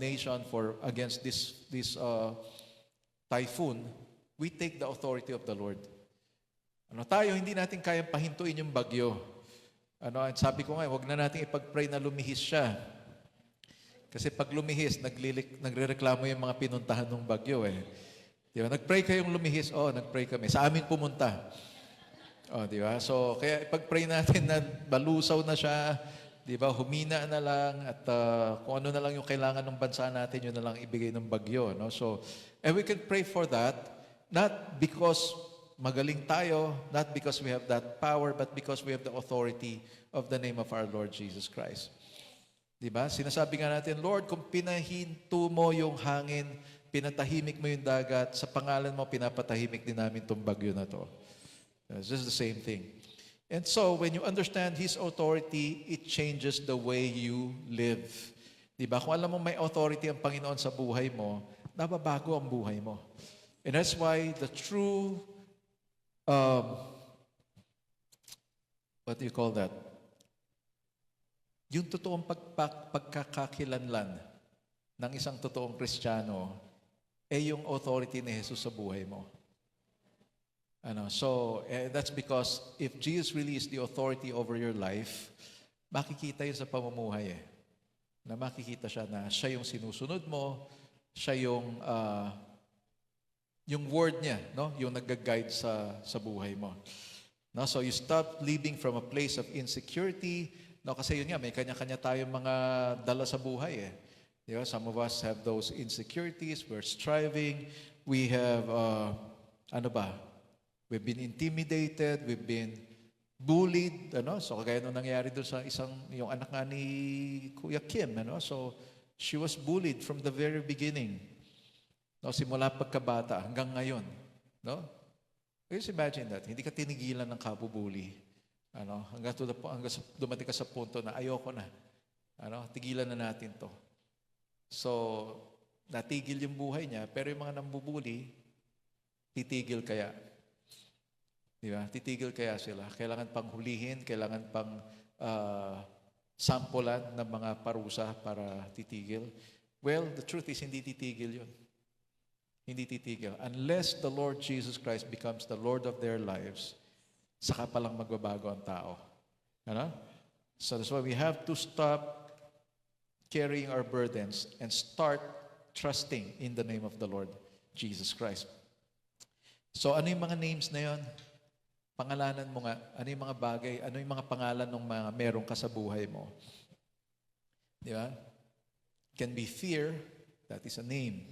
B: nation against this typhoon. We take the authority of the Lord. Tayo, hindi natin kayang pahintuin yung bagyo. Sabi ko nga, wag na natin ipag-pray na lumihis siya. Kasi pag lumihis, nagrereklamo yung mga pinuntahan ng bagyo Di ba? Nag-pray kayong lumihis, nag-pray kami. Sa amin pumunta. Di ba? So, kaya ipag-pray natin na balusaw na siya, di ba? Humina na lang, at kung ano na lang yung kailangan ng bansa natin, yun na lang ibigay ng bagyo. So, and we can pray for that, not because magaling tayo, not because we have that power, but because we have the authority of the name of our Lord Jesus Christ. Diba? Sinasabi nga natin, Lord, kung pinahinto mo yung hangin, pinatahimik mo yung dagat, sa pangalan mo, pinapatahimik din namin itong bagyo na to. It's just the same thing. And so, when you understand His authority, it changes the way you live. Diba? Kung alam mo may authority ang Panginoon sa buhay mo, nababago ang buhay mo. And that's why the true what do you call that? Yung totoong pagkakakilanlan ng isang totoong Kristiyano yung authority ni Jesus sa buhay mo. So, that's because if Jesus really is the authority over your life, makikita yun sa pamumuhay na makikita siya na siya yung sinusunod mo, siya yung word niya, yung nag-guide sa buhay mo. So you stop living from a place of insecurity. Kasi yun nga, may kanya-kanya tayong mga dala sa buhay Di ba? Some of us have those insecurities. We're striving. We have, we've been intimidated. We've been bullied. So kagaya nung nangyari doon sa yung anak nga ni Kuya Kim. So she was bullied from the very beginning. Simula pagkabata hanggang ngayon. Just imagine that. Hindi ka tinigilan ng kabubuli. Hanggang dumating ka sa punto na ayoko na. Tigilan na natin to. So, natigil yung buhay niya, pero yung mga nambubuli, titigil kaya. Di ba? Titigil kaya sila. Kailangan pang hulihin, kailangan pang sampulan ng mga parusa para titigil. Well, the truth is, hindi titigil yun. Hindi titigil. Unless the Lord Jesus Christ becomes the Lord of their lives, saka palang magbabago ang tao. So that's why we have to stop carrying our burdens and start trusting in the name of the Lord Jesus Christ. So ano yung mga names na yon? Pangalanan mo nga. Ano yung mga bagay? Ano yung mga pangalan ng mga meron ka sa buhay mo? Di ba? Can be fear. That is a name.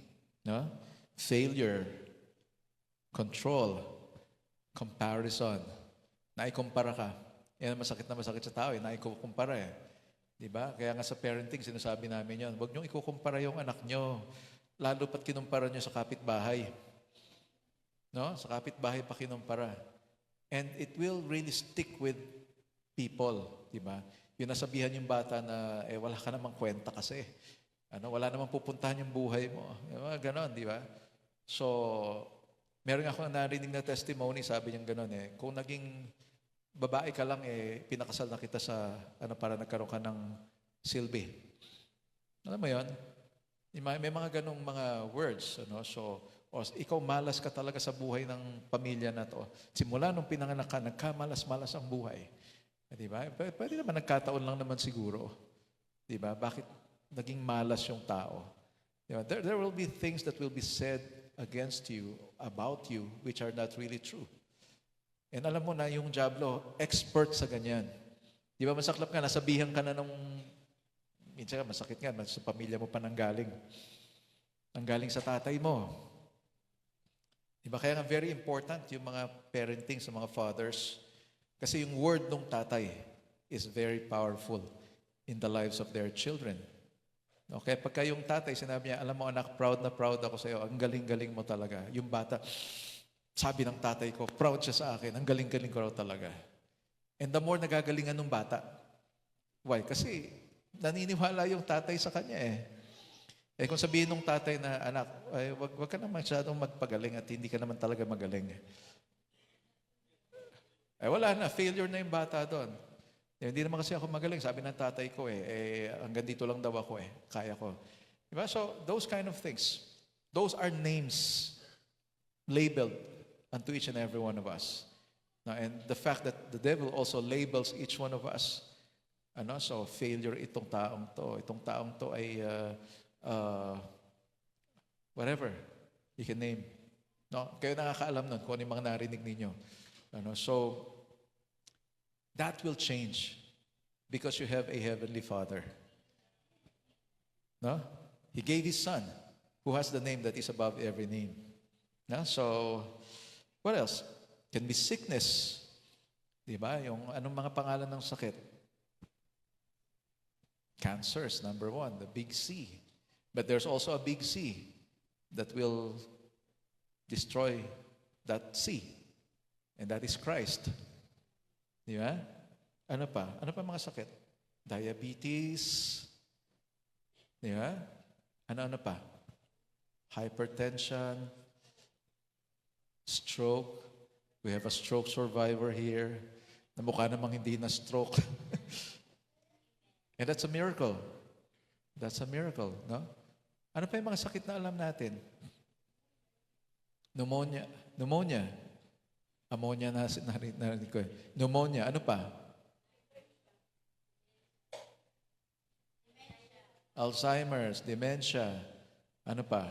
B: Failure, control, comparison. Naikumpara ka. Yan masakit na masakit sa tao. Naikukumpara Diba? Kaya nga sa parenting, sinasabi namin yun, huwag niyong ikukumpara yung anak niyo. Lalo pat kinumpara niyo sa kapitbahay. Sa kapitbahay pa kinumpara. And it will really stick with people. Diba? Yung nasabihan yung bata na, wala ka namang kwenta kasi. Wala namang pupuntahan yung buhay mo. Ganon, di ba? So, meron ako narinig na testimony, sabi niya ganon kung naging babae ka lang, pinakasal na kita sa, para nagkaroon ka ng silbi. Alam mo yun? May mga ganong mga words, So, O ikaw malas ka talaga sa buhay ng pamilya na to. Simula nung pinanganak ka, nagkamalas-malas ang buhay. Di ba? Pwede naman nagkataon lang naman siguro. Di ba? Bakit naging malas yung tao? Di ba? There will be things that will be said against you, about you, which are not really true. And alam mo na, yung Diablo, expert sa ganyan. Di ba masaklap ka, nasabihan ka na nung, minsan masakit nga, sa pamilya mo pa nanggaling. Nanggaling sa tatay mo. Diba? Kaya nga very important yung mga parenting sa mga fathers. Kasi yung word ng tatay is very powerful in the lives of their children. Okay? Pagka yung tatay, sinabi niya, alam mo anak, proud na proud ako sa iyo. Ang galing-galing mo talaga. Yung bata, sabi ng tatay ko, proud siya sa akin. Ang galing-galing ko raw talaga. And the more nagagalingan ng bata. Why? Kasi naniniwala yung tatay sa kanya eh. Eh kung sabihin ng tatay na, anak, ay, wag ka na masyadong magpagaling at hindi ka naman talaga magaling. Eh wala na, failure na yung bata doon. Eh, hindi naman kasi ako magaling, sabi ng tatay ko hanggang dito lang daw ako kaya ko. Diba? So, those kind of things, those are names labeled unto each and every one of us. Now, and the fact that the devil also labels each one of us, so failure itong taong to ay whatever you can name. No, kayo nakakaalam nun kung ano yung mga narinig ninyo. So that will change because you have a heavenly Father. No? He gave His Son who has the name that is above every name. No? So what else? Can be sickness. Diba? Yung anong mga pangalan ng sakit? Cancers, number one, the big C. But there's also a big C that will destroy that C. And that is Christ. Di ba? Ano pa? Ano pa mga sakit? Diabetes. Di ba? Ano pa? Hypertension. Stroke. We have a stroke survivor here. Na mukha namang hindi na stroke. And that's a miracle. That's a miracle, no? Ano pa yung mga sakit na alam natin? Pneumonia. Ammonia narinig ko. Pneumonia. Ano pa? Alzheimer's, dementia. Ano pa?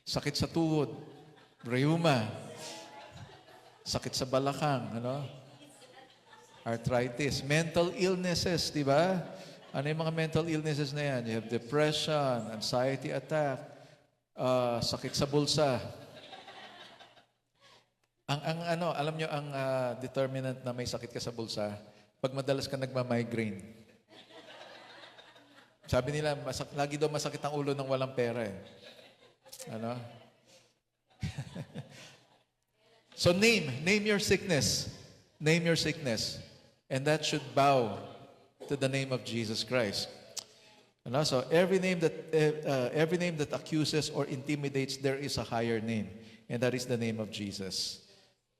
B: Sakit sa tuhod. Rheuma. Sakit sa balakang. Arthritis. Mental illnesses, di ba? Ano yung mga mental illnesses na yan? You have depression, anxiety attack, sakit sa bulsa. Alam nyo ang determinant na may sakit ka sa bulsa? Pag madalas ka nagma-migraine. Sabi nila, lagi daw masakit ang ulo ng walang pera eh. So name your sickness. Name your sickness. And that should bow to the name of Jesus Christ. So every name that accuses or intimidates, there is a higher name, and that is the name of Jesus.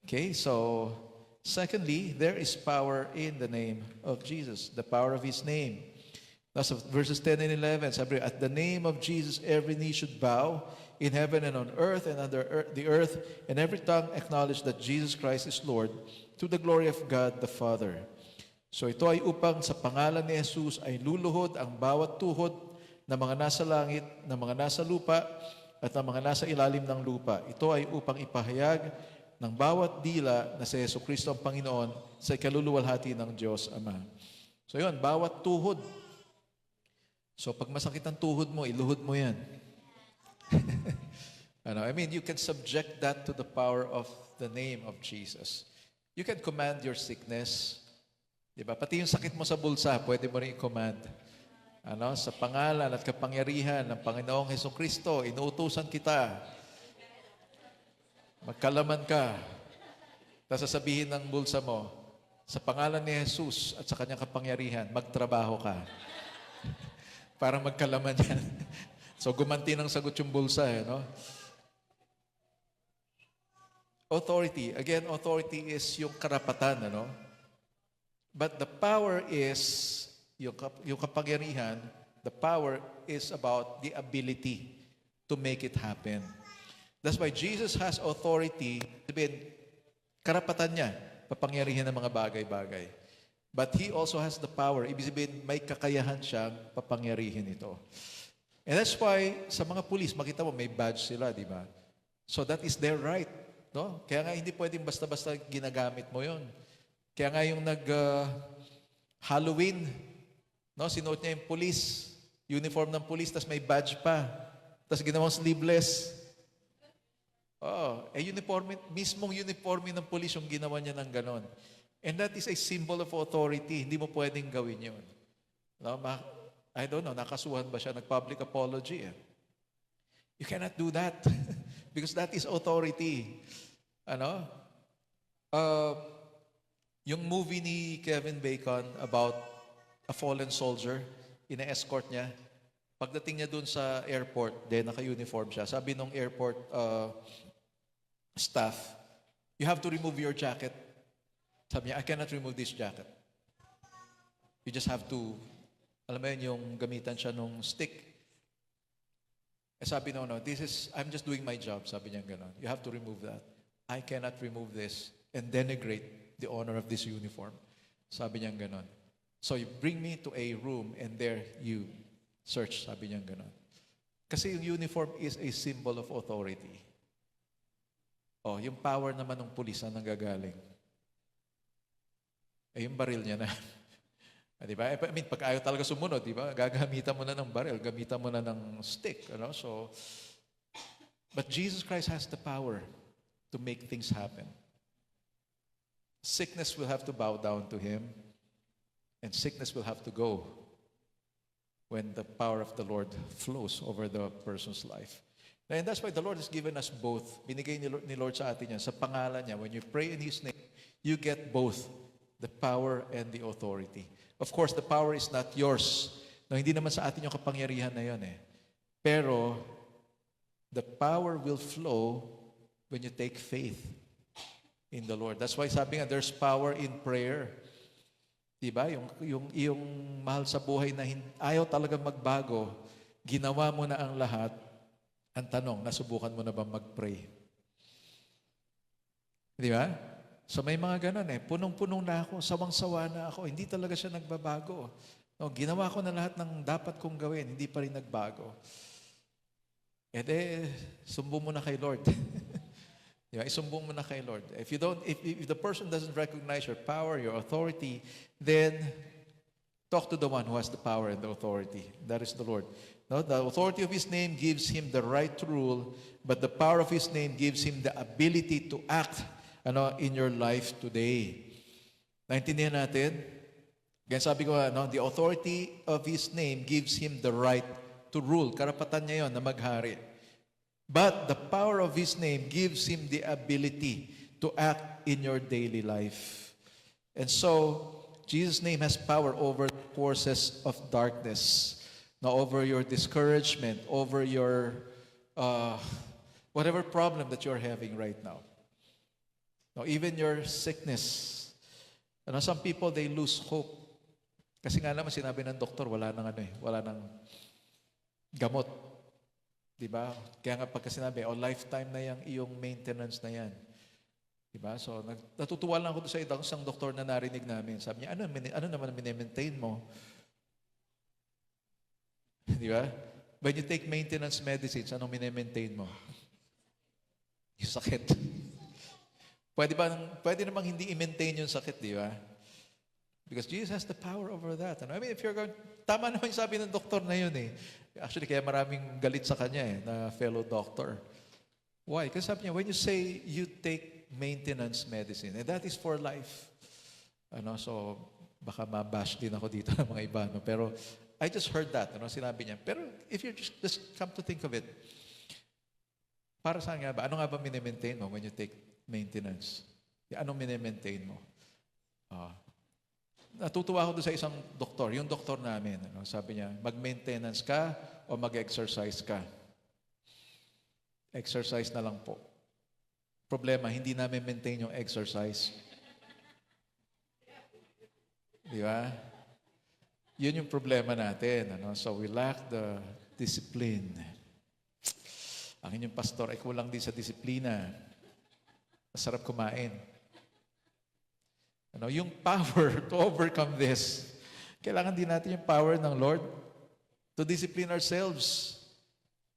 B: Okay, so secondly, there is power in the name of Jesus, the power of His name. That's verses 10 and 11. Sabi, at the name of Jesus, every knee should bow in heaven and on earth and under the earth, and every tongue acknowledge that Jesus Christ is Lord, to the glory of God the Father. So ito ay upang sa pangalan ni Jesus ay luluhod ang bawat tuhod ng mga nasa langit, ng mga nasa lupa, at ng mga nasa ilalim ng lupa. Ito ay upang ipahayag ng bawat dila na si Jesucristo ang Panginoon sa ikaluluwalhati ng Diyos Ama. So yun, bawat tuhod. So pag masakit ang tuhod mo, iluhod mo yan. You can subject that to the power of the name of Jesus. You can command your sickness. Diba? Pati yung sakit mo sa bulsa, pwede mo rin i-command. Sa pangalan at kapangyarihan ng Panginoong Hesukristo, inuutusan kita. Magkalaman ka. Tapos sasabihin ng bulsa mo, sa pangalan ni Jesus at sa kanyang kapangyarihan, magtrabaho ka. Para magkalaman yan. So gumanti ng sagot yung bulsa. Authority. Again, authority is yung karapatan. But the power is, yung kapangyarihan, the power is about the ability to make it happen. That's why Jesus has authority, sabihin, karapatan niya, papangyarihan ng mga bagay-bagay. But He also has the power. Ibig sabihin, may kakayahan siyang papangyarihin ito. And that's why, sa mga pulis, makita mo, may badge sila, di ba? So that is their right. No? Kaya nga, hindi pwedeng basta-basta ginagamit mo yon. Kaya nga yung Halloween, no? Sinuot niya yung police, uniform ng police, tas may badge pa. Tas ginawang sleeveless. Mismong uniforme ng police yung ginawa niya ng ganon. And that is a symbol of authority. Hindi mo pwedeng gawin yun. No? I don't know, nakasuhan ba siya? Nag-public apology. You cannot do that. Because that is authority. Yung movie ni Kevin Bacon about a fallen soldier, ina-escort niya. Pagdating niya dun sa airport, naka-uniform siya. Sabi nung airport staff, you have to remove your jacket. Sabi niya, I cannot remove this jacket. You just have to, alam mo yun, yung gamitan siya nung stick. Sabi no, I'm just doing my job. Sabi niya gano'n. You have to remove that. I cannot remove this and denigrate the honor of this uniform. Sabi niya gano'n. So you bring me to a room and there you search. Sabi niya gano'n. Kasi yung uniform is a symbol of authority. Yung power naman ng pulis na nanggagaling. Yung baril niya na. Di ba? I mean, pag ayaw talaga sumunod, di ba? Gagamitan mo na ng baril, gamitan mo na ng stick. So, but Jesus Christ has the power to make things happen. Sickness will have to bow down to Him, and sickness will have to go when the power of the Lord flows over the person's life. And that's why the Lord has given us both. Binigay ni Lord sa atin yan, sa pangalan niya. When you pray in His name, you get both the power and the authority. Of course, the power is not yours. No, hindi naman sa atin yung kapangyarihan na yun eh. Pero, the power will flow when you take faith in the Lord. That's why sabi nga, there's power in prayer. Diba? Yung mahal sa buhay na ayaw talaga magbago, ginawa mo na ang lahat. Ang tanong, nasubukan mo na ba mag-pray? Di ba? So may mga ganun eh. Punong-punong na ako, sawang-sawa na ako. Hindi talaga siya nagbabago. No, ginawa ko na lahat ng dapat kong gawin, hindi pa rin nagbago. Sumbong mo na kay Lord. Diba? Isumbong mo na kay Lord. If the person doesn't recognize your power, your authority, then talk to the one who has the power and the authority. That is the Lord. No, the authority of His name gives Him the right to rule, but the power of His name gives Him the ability to act in your life today. Naintindihan natin? Kaya sabi ko, the authority of His name gives Him the right to rule. Karapatan niya yon na maghari. But the power of His name gives Him the ability to act in your daily life. And so, Jesus' name has power over the forces of darkness. Now, over your discouragement, over your whatever problem that you're having right now. Now, even your sickness. Some people, they lose hope. Kasi nga naman, sinabi ng doktor, wala nang gamot. Diba? Kaya nga pagka sinabi, lifetime na yung iyong maintenance na yan. Diba? So, natutuwa lang ako sa isang doktor na narinig namin. Sabi niya, ano naman mini-maintain mo? Diba? When you take maintenance medicines, anong mini-maintain mo? Yung sakit. Pwede namang hindi i-maintain yung sakit, di ba? Because Jesus has the power over that. I mean, if you're going, tama naman yung sabi ng doktor na yun eh. Actually, kaya maraming galit sa kanya na fellow doctor. Why? Kasi sabi niya, when you say you take maintenance medicine, and that is for life. So, baka mabash din ako dito ng mga iba. Pero, I just heard that. Sinabi niya. Pero, if you just come to think of it, para saan nga ba? Ano nga ba mini-maintain mo when you take maintenance? Anong mini-maintain mo? Natutuwa ako doon sa isang doktor. Yung doktor namin, sabi niya, mag-maintenance ka o mag-exercise ka? Exercise na lang po. Problema, hindi namin maintain yung exercise. Di ba? Yun yung problema natin. So we lack the discipline. Ang inyong pastor ay kulang din sa disiplina. Masarap kumain. Yung power to overcome this, kailangan din natin yung power ng Lord to discipline ourselves.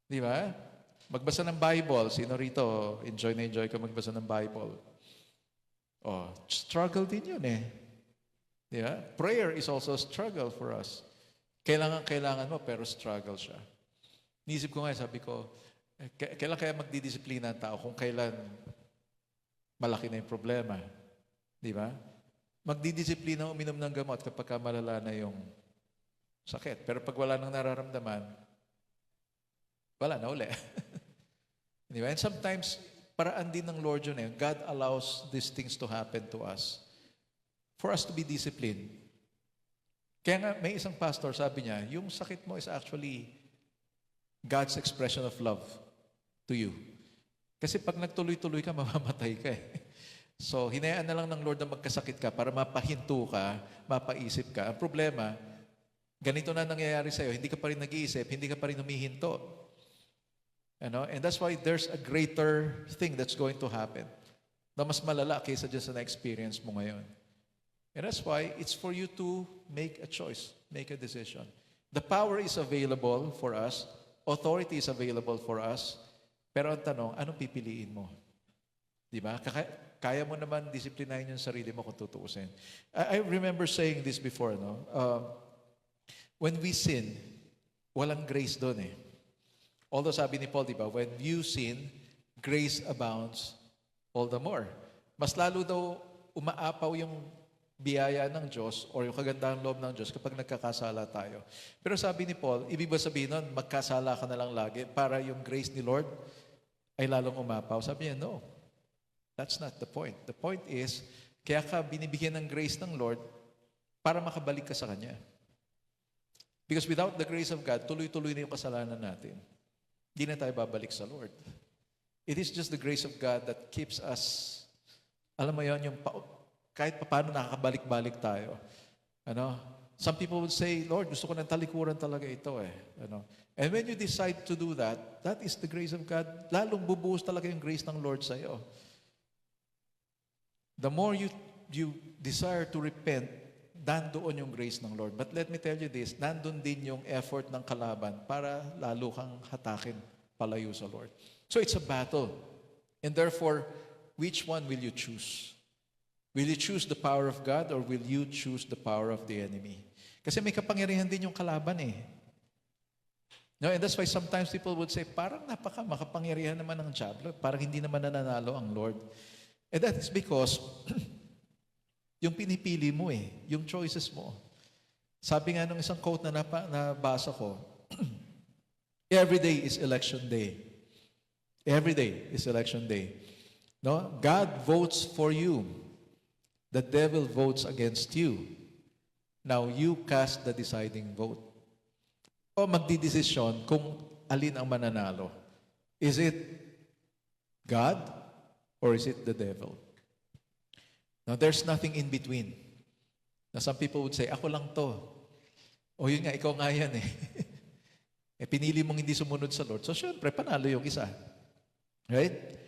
B: Di ba? Magbasa ng Bible. Sino rito, enjoy na enjoy ka magbasa ng Bible? Oh, struggle din yun eh. Di ba? Prayer is also a struggle for us. Kailangan mo, pero struggle siya. Nisip ko nga, sabi ko, kailan kaya magdidisiplina ang tao kung kailan malaki na yung problema? Di ba? Magdidisiplina uminom ng gamot kapag malala na yung sakit. Pero pag wala nang nararamdaman, wala na uli. Di ba? And sometimes, paraan din ng Lord yun eh. God allows these things to happen to us for us to be disciplined. Kaya nga, may isang pastor, sabi niya, yung sakit mo is actually God's expression of love to you. Kasi pag nagtuloy-tuloy ka, mamamatay ka eh. So, hinayaan na lang ng Lord na magkasakit ka para mapahinto ka, mapaisip ka. Ang problema, ganito na nangyayari sa'yo, hindi ka pa rin nag-iisip, hindi ka pa rin humihinto. And that's why there's a greater thing that's going to happen na mas malala kaysa dyan sa na-experience mo ngayon. And that's why it's for you to make a choice, make a decision. The power is available for us, authority is available for us, pero ang tanong, anong pipiliin mo? Di ba? Kaya mo naman disiplinahin yung sarili mo kung tutuusin. I remember saying this before, no? When we sin, walang grace doon eh. Although sabi ni Paul, di ba, when you sin, grace abounds all the more. Mas lalo daw umaapaw yung biyaya ng Diyos or yung kagandahang loob ng Diyos kapag nagkakasala tayo. Pero sabi ni Paul, ibig ba sabihin nun, magkasala ka na lang lagi para yung grace ni Lord ay lalong umapaw? Sabi niya, no. That's not the point. The point is, kaya ka binibigyan ng grace ng Lord para makabalik ka sa Kanya. Because without the grace of God, tuloy-tuloy na yung kasalanan natin. Hindi na tayo babalik sa Lord. It is just the grace of God that keeps us, alam mo yun, yung kahit paano nakakabalik-balik tayo. Some people would say, Lord, gusto ko ng talikuran talaga ito eh. And when you decide to do that, that is the grace of God. Lalong bubuhos talaga yung grace ng Lord sa iyo. The more you desire to repent, nandoon yung grace ng Lord. But let me tell you this, nandun din yung effort ng kalaban para lalo kang hatakin palayo sa Lord. So it's a battle. And therefore, which one will you choose? Will you choose the power of God or will you choose the power of the enemy? Kasi may kapangyarihan din yung kalaban eh. No, and that's why sometimes people would say, parang makapangyarihan naman ng diablo, parang hindi naman nananalo ang Lord. And that is because yung pinipili mo eh, yung choices mo. Sabi nga nung isang quote na nabasa ko, every day is election day. Every day is election day. No? God votes for you. The devil votes against you. Now, you cast the deciding vote. O magdidesisyon kung alin ang mananalo. Is it God or is it the devil? Now, there's nothing in between. Now, some people would say, ako lang to. O yun nga, ikaw nga yan eh. Pinili mong hindi sumunod sa Lord. So, syempre, panalo yung isa. Right?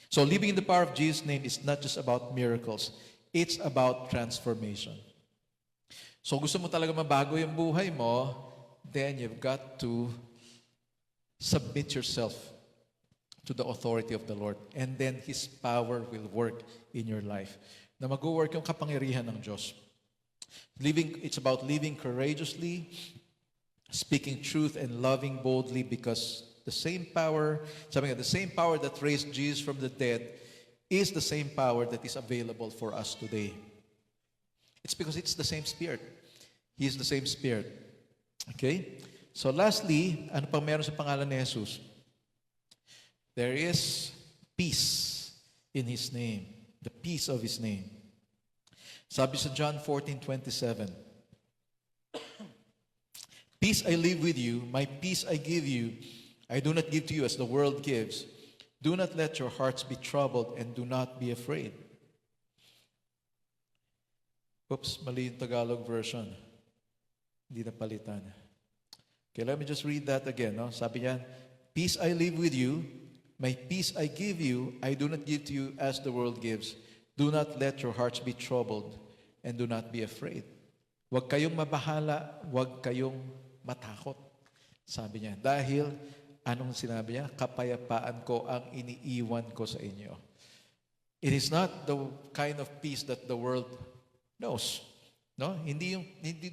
B: So, living in the power of Jesus' name is not just about miracles. It's about transformation. So, gusto mo talaga mabago yung buhay mo, then you've got to submit yourself to the authority of the Lord. And then His power will work in your life. Na mag-work yung kapangyarihan ng Diyos. It's about living courageously, speaking truth and loving boldly because the same power that raised Jesus from the dead is the same power that is available for us today. It's because it's the same Spirit. He is the same Spirit. Okay? So lastly, ano pang meron sa pangalan ni Jesus? There is peace in His name. The peace of His name. Sabi sa John 14:27, peace I leave with you, my peace I give you. I do not give to you as the world gives. Do not let your hearts be troubled and do not be afraid. Oops, mali yung Tagalog version. Hindi na palitan. Okay, let me just read that again. No? Sabi niya, Peace I leave with you, my peace I give you, I do not give to you as the world gives. Do not let your hearts be troubled, and do not be afraid. Huwag kayong mabahala, huwag kayong matakot. Sabi niya, dahil anong sinabi niya? Kapayapaan ko ang iniiwan ko sa inyo. It is not the kind of peace that the world knows. No? Hindi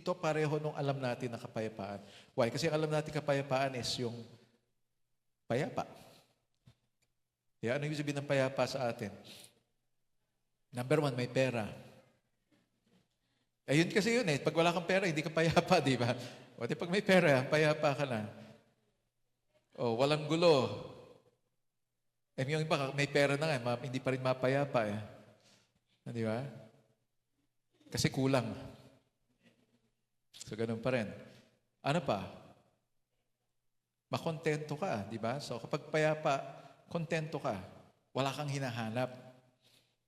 B: to pareho nung alam natin na kapayapaan. Why? Kasi alam natin kapayapaan is yung payapa. Kaya ano yung sabihin ng payapa sa atin? Number one, may pera. Ayun kasi yun eh. Pag wala kang pera, hindi ka payapa, di ba? O di pag may pera, payapa ka na. O, walang gulo. Eh, yung iba, may pera na nga, hindi pa rin mapayapa eh. Di ba? Kasi kulang. So, ganun pa rin. Ano pa? Makontento ka, di ba? So, kapag payapa, kontento ka. Wala kang hinahanap.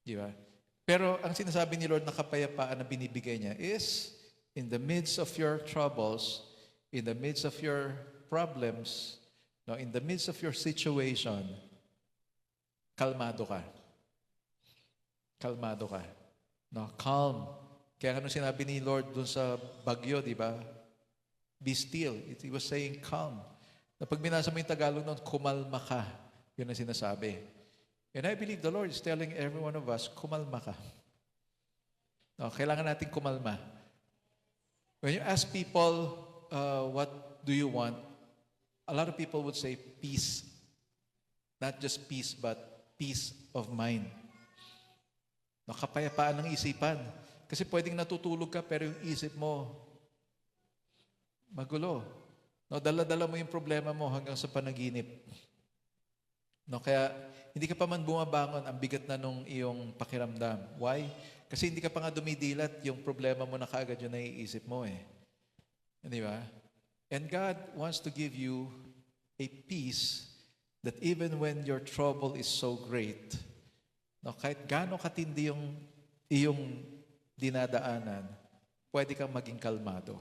B: Di ba? Pero ang sinasabi ni Lord na kapayapaan na binibigay niya is, in the midst of your troubles, in the midst of your problems, no, in the midst of your situation, kalmado ka. Kalmado ka. No, calm. Kaya ano sinabi ni Lord dun sa bagyo, di ba? Be still. He was saying calm. Na pag binasa mo yung Tagalog nun, kumalma ka. Yun ang sinasabi. And I believe the Lord is telling every one of us, kumalma ka. No, kailangan natin kumalma. When you ask people, what do you want? A lot of people would say peace. Not just peace, but peace of mind. No, kapayapaan ng isipan. Kasi pwedeng natutulog ka, pero yung isip mo, magulo. No, dala-dala mo yung problema mo hanggang sa panaginip. No, kaya hindi ka pa man bumabangon, ang bigat na nung iyong pakiramdam. Why? Kasi hindi ka pa nga dumidilat, yung problema mo na kaagad yung naiisip mo eh. Di ba? And God wants to give you a peace that even when your trouble is so great, no, kahit gaano katindi yung iyong dinadaanan, pwede kang maging kalmado.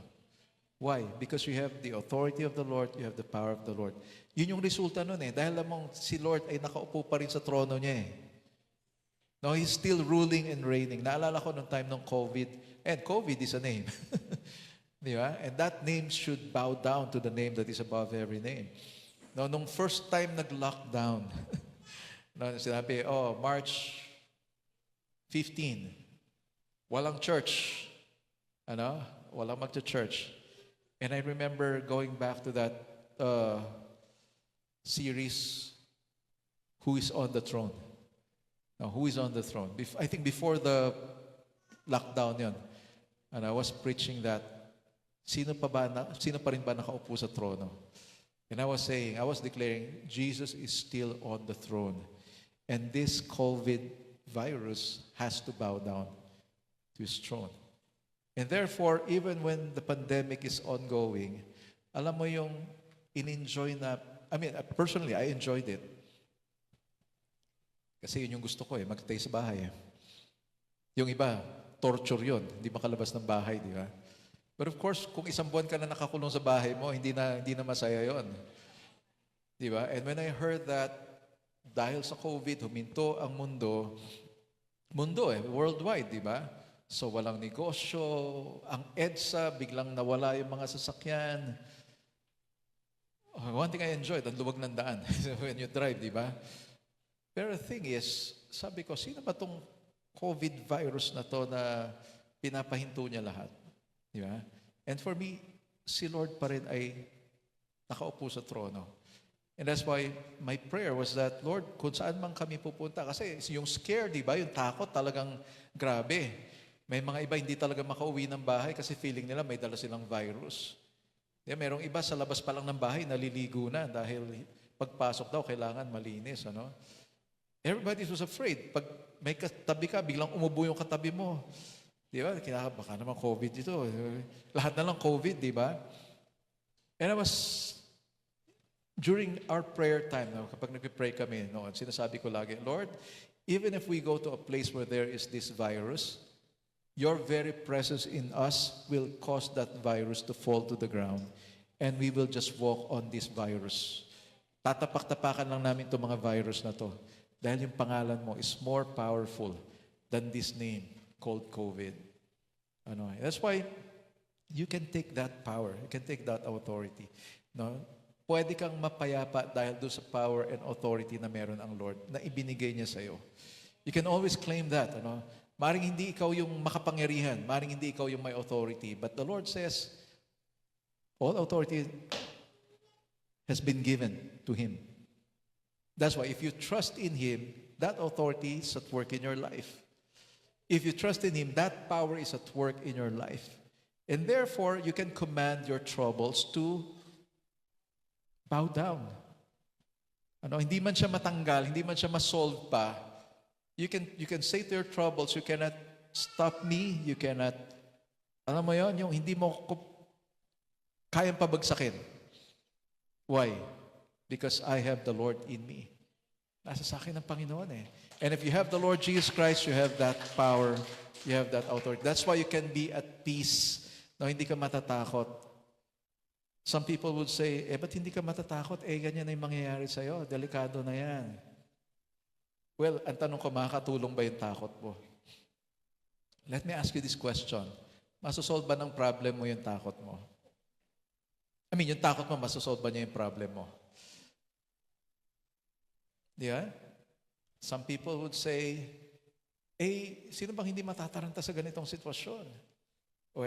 B: Why? Because you have the authority of the Lord, you have the power of the Lord. Yun yung resulta nun eh. Dahil lamang si Lord ay nakaupo pa rin sa trono niya eh. No, He's still ruling and reigning. Naalala ko nung time ng COVID, and COVID is a name. Di ba? And that name should bow down to the name that is above every name. No, nung first time nag-lockdown, no, sinabi, March 15, walang church. Ano? Walang magcha-church. And I remember going back to that series, Who is on the Throne? Now, who is on the throne? I think before the lockdown yun, and I was preaching that, sino pa rin ba nakaupo sa trono? And I was declaring, Jesus is still on the throne. And this COVID virus has to bow down to His throne. And therefore, even when the pandemic is ongoing, alam mo yung in-enjoy na, personally, I enjoyed it. Kasi yun yung gusto ko magstay sa bahay. Yung iba, torture yun. Hindi makalabas ng bahay, di ba? But of course, kung isang buwan ka na nakakulong sa bahay mo, hindi na masaya yun. Di ba? And when I heard that, dahil sa COVID, huminto ang mundo, worldwide, di ba? So walang negosyo, ang EDSA, biglang nawala yung mga sasakyan. One thing I enjoyed, ang luwag ng daan when you drive, di ba? Pero the thing is, sabi ko, sino ba tong COVID virus na to na pinapahinto niya lahat? Di ba? And for me, si Lord pa rin ay nakaupo sa trono. And that's why my prayer was that, Lord, kung saan man kami pupunta, kasi yung scare, di ba? Yung takot talagang grabe. May mga iba hindi talaga makauwi ng bahay kasi feeling nila may dala silang virus. Merong iba sa labas pa lang ng bahay, naliligo na dahil pagpasok daw kailangan malinis. Ano? Everybody was afraid. Pag may katabi ka, biglang umubo yung katabi mo. Di ba? Baka naman COVID ito. Lahat na lang COVID, di ba? And during our prayer time, kapag nag-pray kami, sinasabi ko lagi, Lord, even if we go to a place where there is this virus, your very presence in us will cause that virus to fall to the ground, and we will just walk on this virus. Tatapak-tapakan lang namin itong mga virus na to. Dahil yung pangalan mo is more powerful than this name called COVID. Ano, that's why you can take that power. You can take that authority. No? Pwede kang mapayapa dahil doon sa power and authority na meron ang Lord na ibinigay niya sa'yo. You can always claim that. Ano? Maring hindi ikaw yung makapangyarihan. Maring hindi ikaw yung may authority. But the Lord says, all authority has been given to Him. That's why if you trust in Him, that authority is at work in your life. If you trust in Him, that power is at work in your life. And therefore, you can command your troubles to bow down. Ano, hindi man siya matanggal, hindi man siya masolve pa, you can say to your troubles, you cannot stop me, you cannot, alam mo yon, yung hindi mo kayang pabagsakin. Why? Because I have the Lord in me. Nasa sa akin ang Panginoon eh. And if you have the Lord Jesus Christ, you have that power, you have that authority. That's why you can be at peace. No, hindi ka matatakot. Some people would say, ba't hindi ka matatakot? Ganyan na yung mangyayari sa'yo. Delikado na yan. Well, ang tanong ko, makakatulong ba yung takot mo? Let me ask you this question. Masosolve ba ng problem mo yung takot mo? Yung takot mo, masosolve ba niya yung problem mo? Yeah? Some people would say, sino bang hindi matataranta sa ganitong sitwasyon? O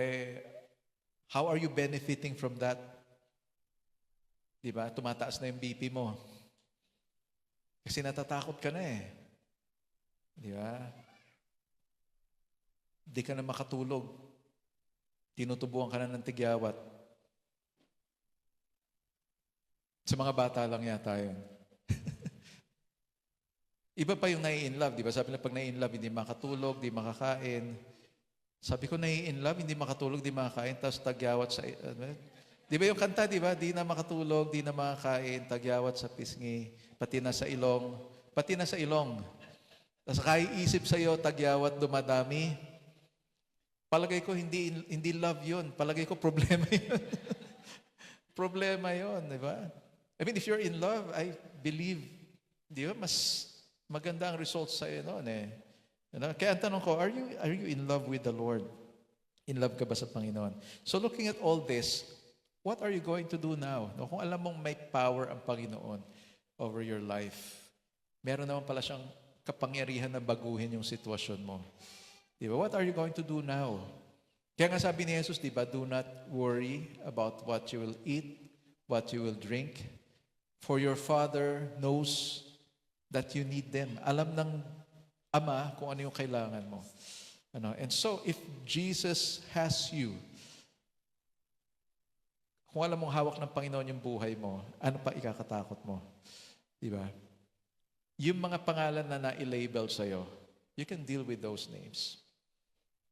B: how are you benefiting from that? Diba? Tumataas na yung BP mo. Kasi natatakot ka na eh. Diba? Di ka na makatulog. Tinutubuan ka na ng tigyawat. Sa mga bata lang yata yun. Iba pa yung nai-inlove, di ba? Sabi na pag nai-inlove, hindi makatulog, di makakain. Sabi ko, nai-inlove, hindi makatulog, di makakain, tapos tagyawat sa... Di ba yung kanta, di ba? Di na makatulog, di na makakain, tagyawat sa pisngi, pati na sa ilong. Pati na sa ilong. Tapos kaiisip sa'yo, tagyawat dumadami. Palagay ko, hindi love yun. Palagay ko, problema yun. Problema yun, di ba? If you're in love, I believe, di ba, mas maganda ang results sa'yo noon eh. Kaya ang tanong ko, are you in love with the Lord? In love ka ba sa Panginoon? So looking at all this, what are you going to do now? Kung alam mong may power ang Panginoon over your life, meron naman pala siyang kapangyarihan na baguhin yung sitwasyon mo. Di ba? What are you going to do now? Kaya nga sabi ni Jesus, di ba, do not worry about what you will eat, what you will drink, for your Father knows that you need them. Alam ng Ama kung ano yung kailangan mo. And so, if Jesus has you, kung alam mong hawak ng Panginoon yung buhay mo, ano pa ikakatakot mo? Di ba? Yung mga pangalan na na-label sa'yo, you can deal with those names.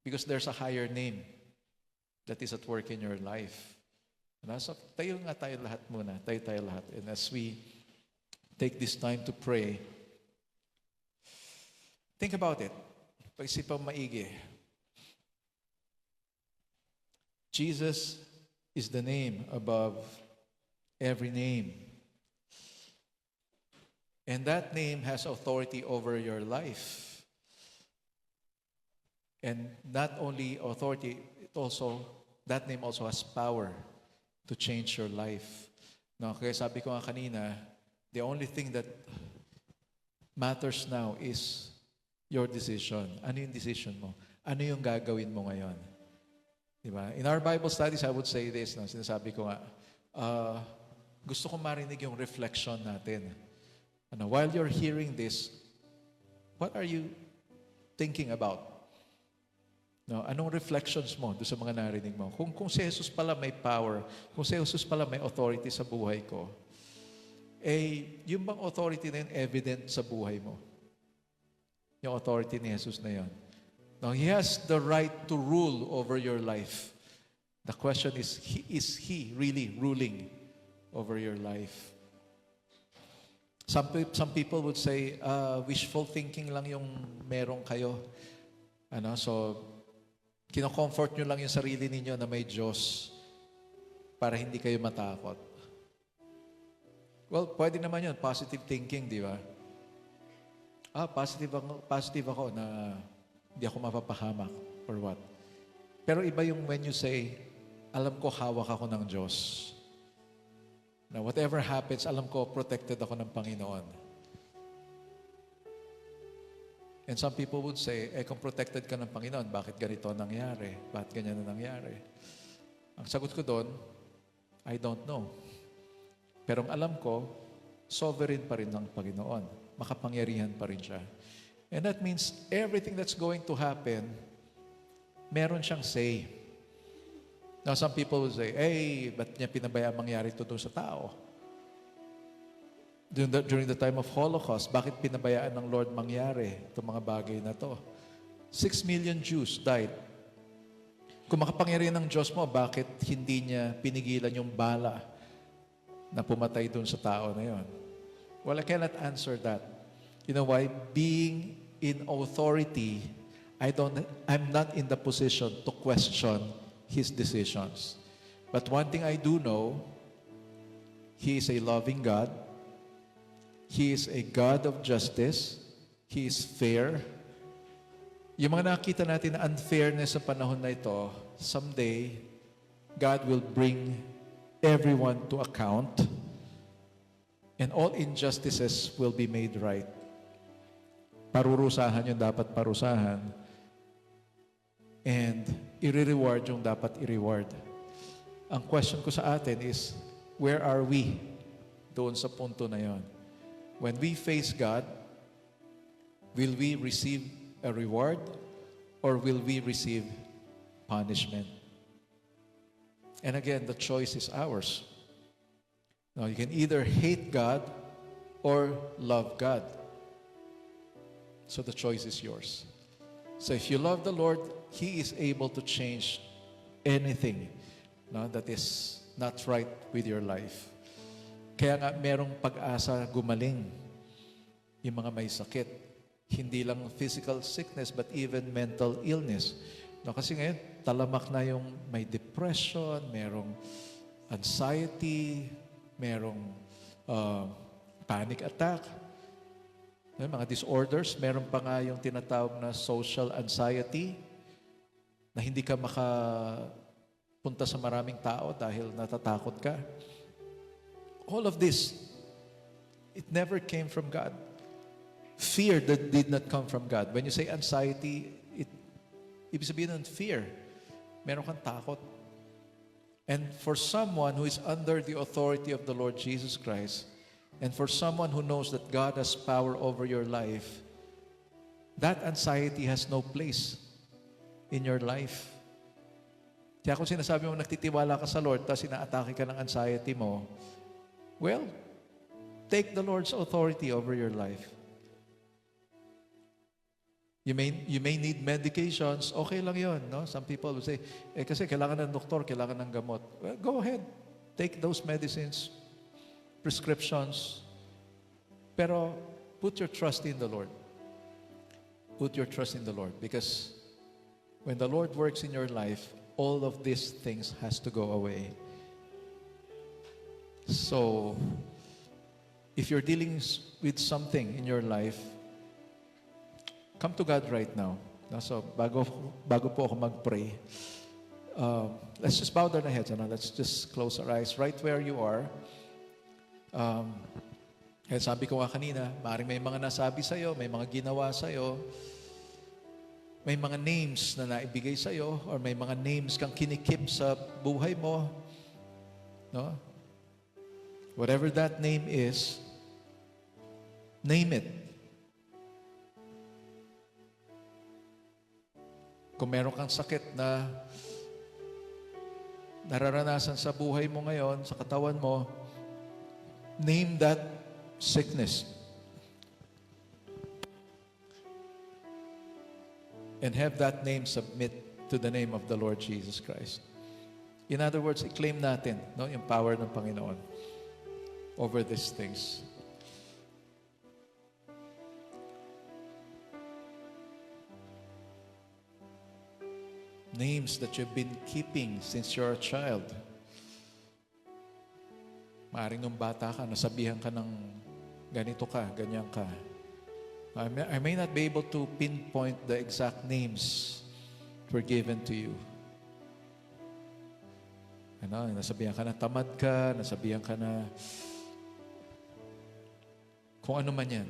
B: Because there's a higher name that is at work in your life. So, tayo nga tayo lahat muna. Tayo lahat. And as we take this time to pray, think about it. Pag-isipang maigi. Jesus is the name above every name. And that name has authority over your life. And not only authority, that name also has power to change your life. Kaya sabi ko nga kanina, the only thing that matters now is your decision. Ano yung decision mo? Ano yung gagawin mo ngayon? Diba? In our Bible studies, I would say this. Sinasabi ko nga, gusto ko marinig yung reflection natin. While you're hearing this, what are you thinking about? Anong reflections mo doon sa mga narinig mo? Kung si Jesus pala may power, kung si Jesus pala may authority sa buhay ko, yung bang authority na yun evident sa buhay mo? Yung authority ni Jesus na yun. Now, He has the right to rule over your life. The question is He really ruling over your life? Some people would say, wishful thinking lang yung meron kayo. So, kino-comfort nyo lang yung sarili ninyo na may Diyos para hindi kayo matakot. Well, pwede naman yun, positive thinking, di ba? Positive ako na hindi ako mapapahamak or what. Pero iba yung when you say, alam ko hawak ako ng Diyos. Na whatever happens, alam ko protected ako ng Panginoon. And some people would say, kung protected ka ng Panginoon, bakit ganito nangyari? Bakit ganyan na nangyari? Ang sagot ko doon, I don't know. Pero ang alam ko, sovereign pa rin ng Panginoon. Makapangyarihan pa rin siya. And that means everything that's going to happen, meron siyang say. Now, some people will say, ba't niya pinabayaan mangyari ito doon sa tao? During the time of Holocaust, bakit pinabayaan ng Lord mangyari itong mga bagay na to? 6 million Jews died. Kung makapangyarihan ng Diyos mo, bakit hindi niya pinigilan yung bala na pumatay doon sa tao na yon? Well, I cannot answer that. You know why? Being in authority, I'm not in the position to question His decisions. But one thing I do know, He is a loving God. He is a God of justice. He is fair. Yung mga nakita natin na unfairness sa panahon na ito, someday, God will bring everyone to account and all injustices will be made right. Parurusahan yung dapat parusahan and i-reward yung dapat i-reward. Ang question ko sa atin is, where are we doon sa punto na yon? When we face God, will we receive a reward or will we receive punishment? And again, the choice is ours. Now, you can either hate God or love God. So the choice is yours. So if you love the Lord, He is able to change anything that is not right with your life. Kaya nga merong pag-asa gumaling yung mga may sakit. Hindi lang physical sickness but even mental illness. Kasi ngayon, talamak na yung may depression, merong anxiety, merong panic attack. Mga disorders, meron pa nga yung tinatawag na social anxiety na hindi ka makapunta sa maraming tao dahil natatakot ka. All of this, it never came from God. Fear that did not come from God. When you say anxiety, ibig sabihin ng fear. Meron kang takot. And for someone who is under the authority of the Lord Jesus Christ, and for someone who knows that God has power over your life, that anxiety has no place in your life. Kaya kung sinasabi mo nagtitiwala ka sa Lord, tapos inaatake ka ng anxiety mo, well, take the Lord's authority over your life. You may need medications, okay lang yun. No? Some people will say, kasi kailangan ng doktor, kailangan ng gamot. Well, go ahead. Take those medicines, prescriptions. Pero put your trust in the Lord. Put your trust in the Lord. Because when the Lord works in your life, all of these things has to go away. So, if you're dealing with something in your life, come to God right now. So, bago po ako mag-pray, let's just bow down our heads. Let's just close our eyes right where you are. Kaya sabi ko nga kanina, maaaring may mga nasabi sa'yo, may mga ginawa sa'yo, may mga names na naibigay sa'yo, or may mga names kang kinikip sa buhay mo. No? Whatever that name is, name it. Kung meron kang sakit na nararanasan sa buhay mo ngayon, sa katawan mo, name that sickness. And have that name submit to the name of the Lord Jesus Christ. In other words, i-claim natin yung power ng Panginoon over these things. Names that you've been keeping since you're a child. Maaring nung bata ka, nasabihan ka ng ganito ka, ganyan ka. I may not be able to pinpoint the exact names that were given to you. Nasabihan ka na tamad ka, nasabihan ka na kung ano man yan.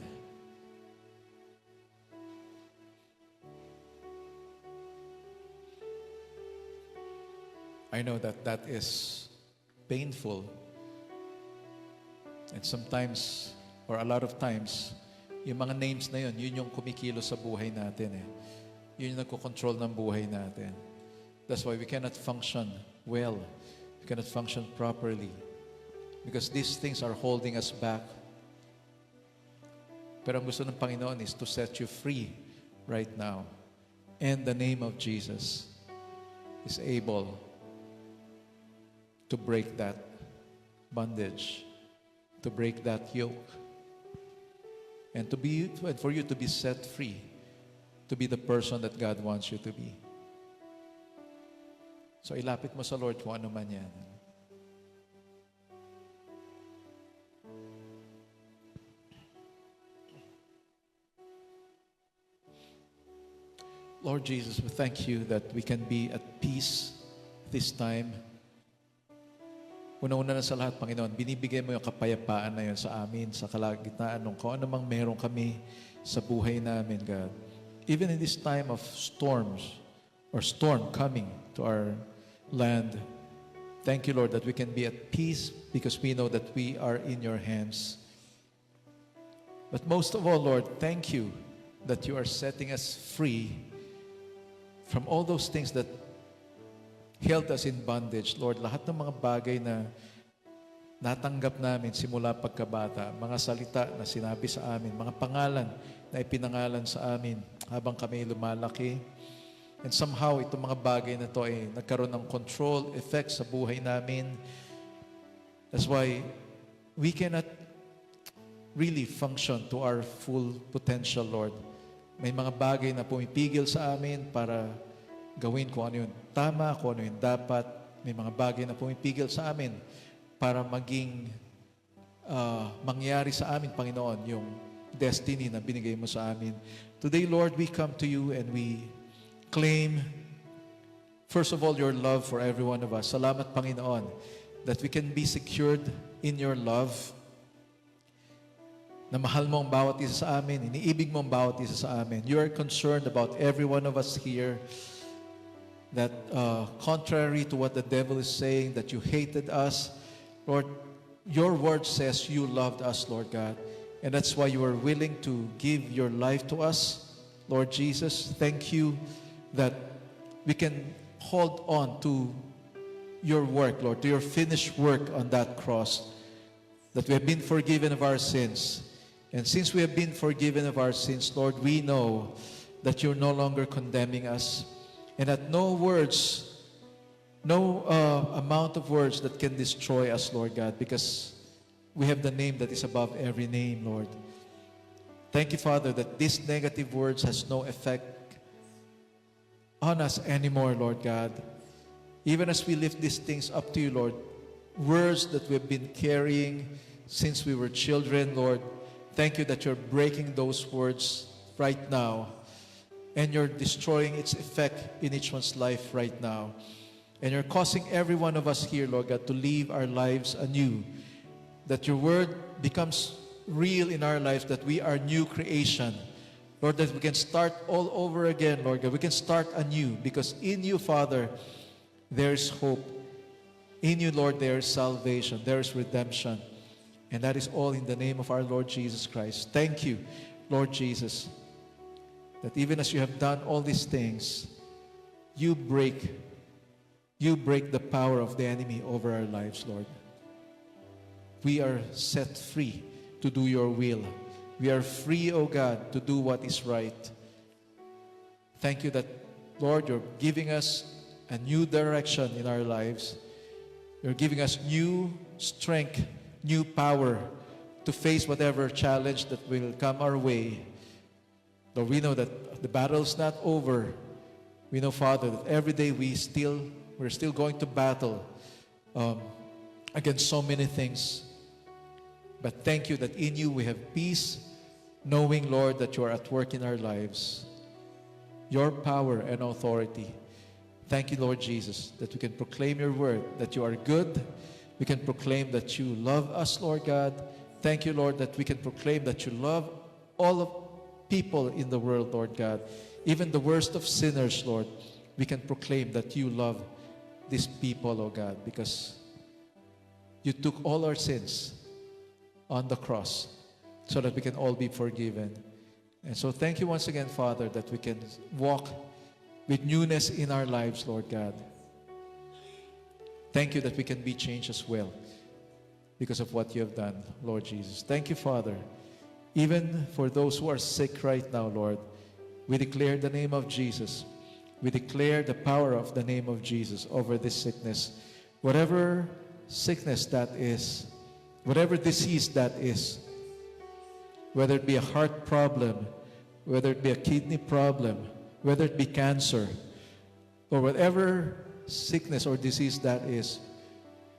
B: I know that that is painful. And sometimes, or a lot of times, yung mga names na yun yung kumikilo sa buhay natin eh. Yun yung nagko-control ng buhay natin. That's why we cannot function well. We cannot function properly. Because these things are holding us back. Pero ang gusto ng Panginoon is to set you free right now. And the name of Jesus is able to break that bondage, to break that yoke, and for you to be set free, to be the person that God wants you to be. So ilapit mo sa Lord kung ano man yan. Lord Jesus, we thank you that we can be at peace this time. Una-una na sa lahat, Panginoon, binibigay mo yung kapayapaan na yun sa amin, sa kalagitnaan ng kung ano mang meron kami sa buhay namin, God. Even in this time of storms or storm coming to our land, thank you, Lord, that we can be at peace because we know that we are in your hands. But most of all, Lord, thank you that you are setting us free from all those things that held us in bondage. Lord, lahat ng mga bagay na natanggap namin simula pagkabata, mga salita na sinabi sa amin, mga pangalan na ipinangalan sa amin habang kami lumalaki. And somehow, itong mga bagay na to ay nagkaroon ng control, effect sa buhay namin. That's why we cannot really function to our full potential, Lord. May mga bagay na pumipigil sa amin para gawin kung ano yung tama, kung ano yung dapat. May mga bagay na pumipigil sa amin para maging mangyari sa amin, Panginoon, yung destiny na binigay mo sa amin. Today, Lord, we come to you and we claim, first of all, your love for every one of us. Salamat, Panginoon, that we can be secured in your love, na mahal mo ang bawat isa sa amin, iniibig mo ang bawat isa sa amin. You are concerned about every one of us here, that contrary to what the devil is saying, that you hated us, Lord, your word says you loved us, Lord God. And that's why you are willing to give your life to us, Lord Jesus. Thank you that we can hold on to your work, Lord, to your finished work on that cross, that we have been forgiven of our sins. And since we have been forgiven of our sins, Lord, we know that you're no longer condemning us. And that no words, no amount of words that can destroy us, Lord God, because we have the name that is above every name, Lord. Thank you, Father, that these negative words has no effect on us anymore, Lord God. Even as we lift these things up to you, Lord, words that we've been carrying since we were children, Lord, thank you that you're breaking those words right now. And you're destroying its effect in each one's life right now. And you're causing every one of us here, Lord God, to live our lives anew. That your word becomes real in our lives, that we are new creation. Lord, that we can start all over again, Lord God. We can start anew because in you, Father, there is hope. In you, Lord, there is salvation. There is redemption. And that is all in the name of our Lord Jesus Christ. Thank you, Lord Jesus, that even as you have done all these things, you break the power of the enemy over our lives, Lord. We are set free to do your will. We are free, O God, to do what is right. Thank you that, Lord, you're giving us a new direction in our lives. You're giving us new strength, new power to face whatever challenge that will come our way. Lord, we know that the battle's not over. We know, Father, that every day we're still going to battle against so many things But thank you that in you we have peace, knowing, Lord, that you are at work in our lives. Your power and authority. Thank you, Lord Jesus, that we can proclaim your word, that you are good. We can proclaim that you love us, Lord God. Thank you, Lord, that we can proclaim that you love all of people in the world, Lord God. Even the worst of sinners, Lord, we can proclaim that you love these people, oh God, because you took all our sins on the cross so that we can all be forgiven. And so thank you once again, Father, that we can walk with newness in our lives, Lord God. Thank you that we can be changed as well because of what you have done, Lord Jesus. Thank you, Father. Even for those who are sick right now, Lord, we declare the name of Jesus. We declare the power of the name of Jesus over this sickness. Whatever sickness that is, whatever disease that is, whether it be a heart problem, whether it be a kidney problem, whether it be cancer, or whatever sickness or disease that is,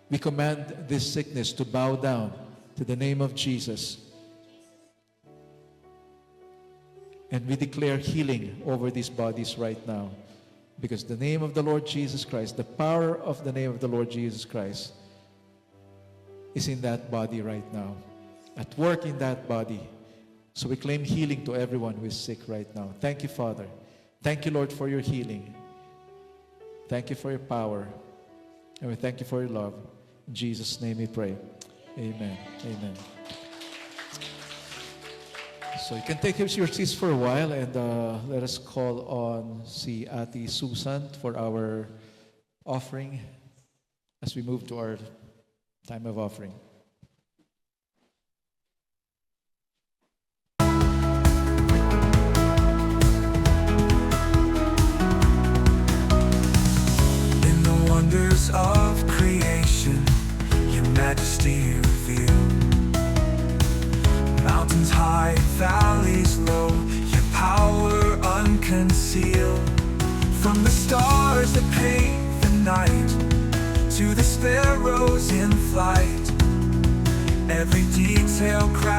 B: we command this sickness to bow down to the name of Jesus. And we declare healing over these bodies right now. Because the name of the Lord Jesus Christ, the power of the name of the Lord Jesus Christ is in that body right now, at work in that body. So we claim healing to everyone who is sick right now. Thank you, Father. Thank you, Lord, for your healing. Thank you for your power. And we thank you for your love. In Jesus' name we pray. Amen. Amen. So you can take your seats for a while and let us call on si Ate Susan for our offering as we move to our time of offering.
A: In the wonders of creation, your majesty revealed. Mountains high, valleys low, your power unconcealed. From the stars that paint the night to the sparrows in flight, every detail crafted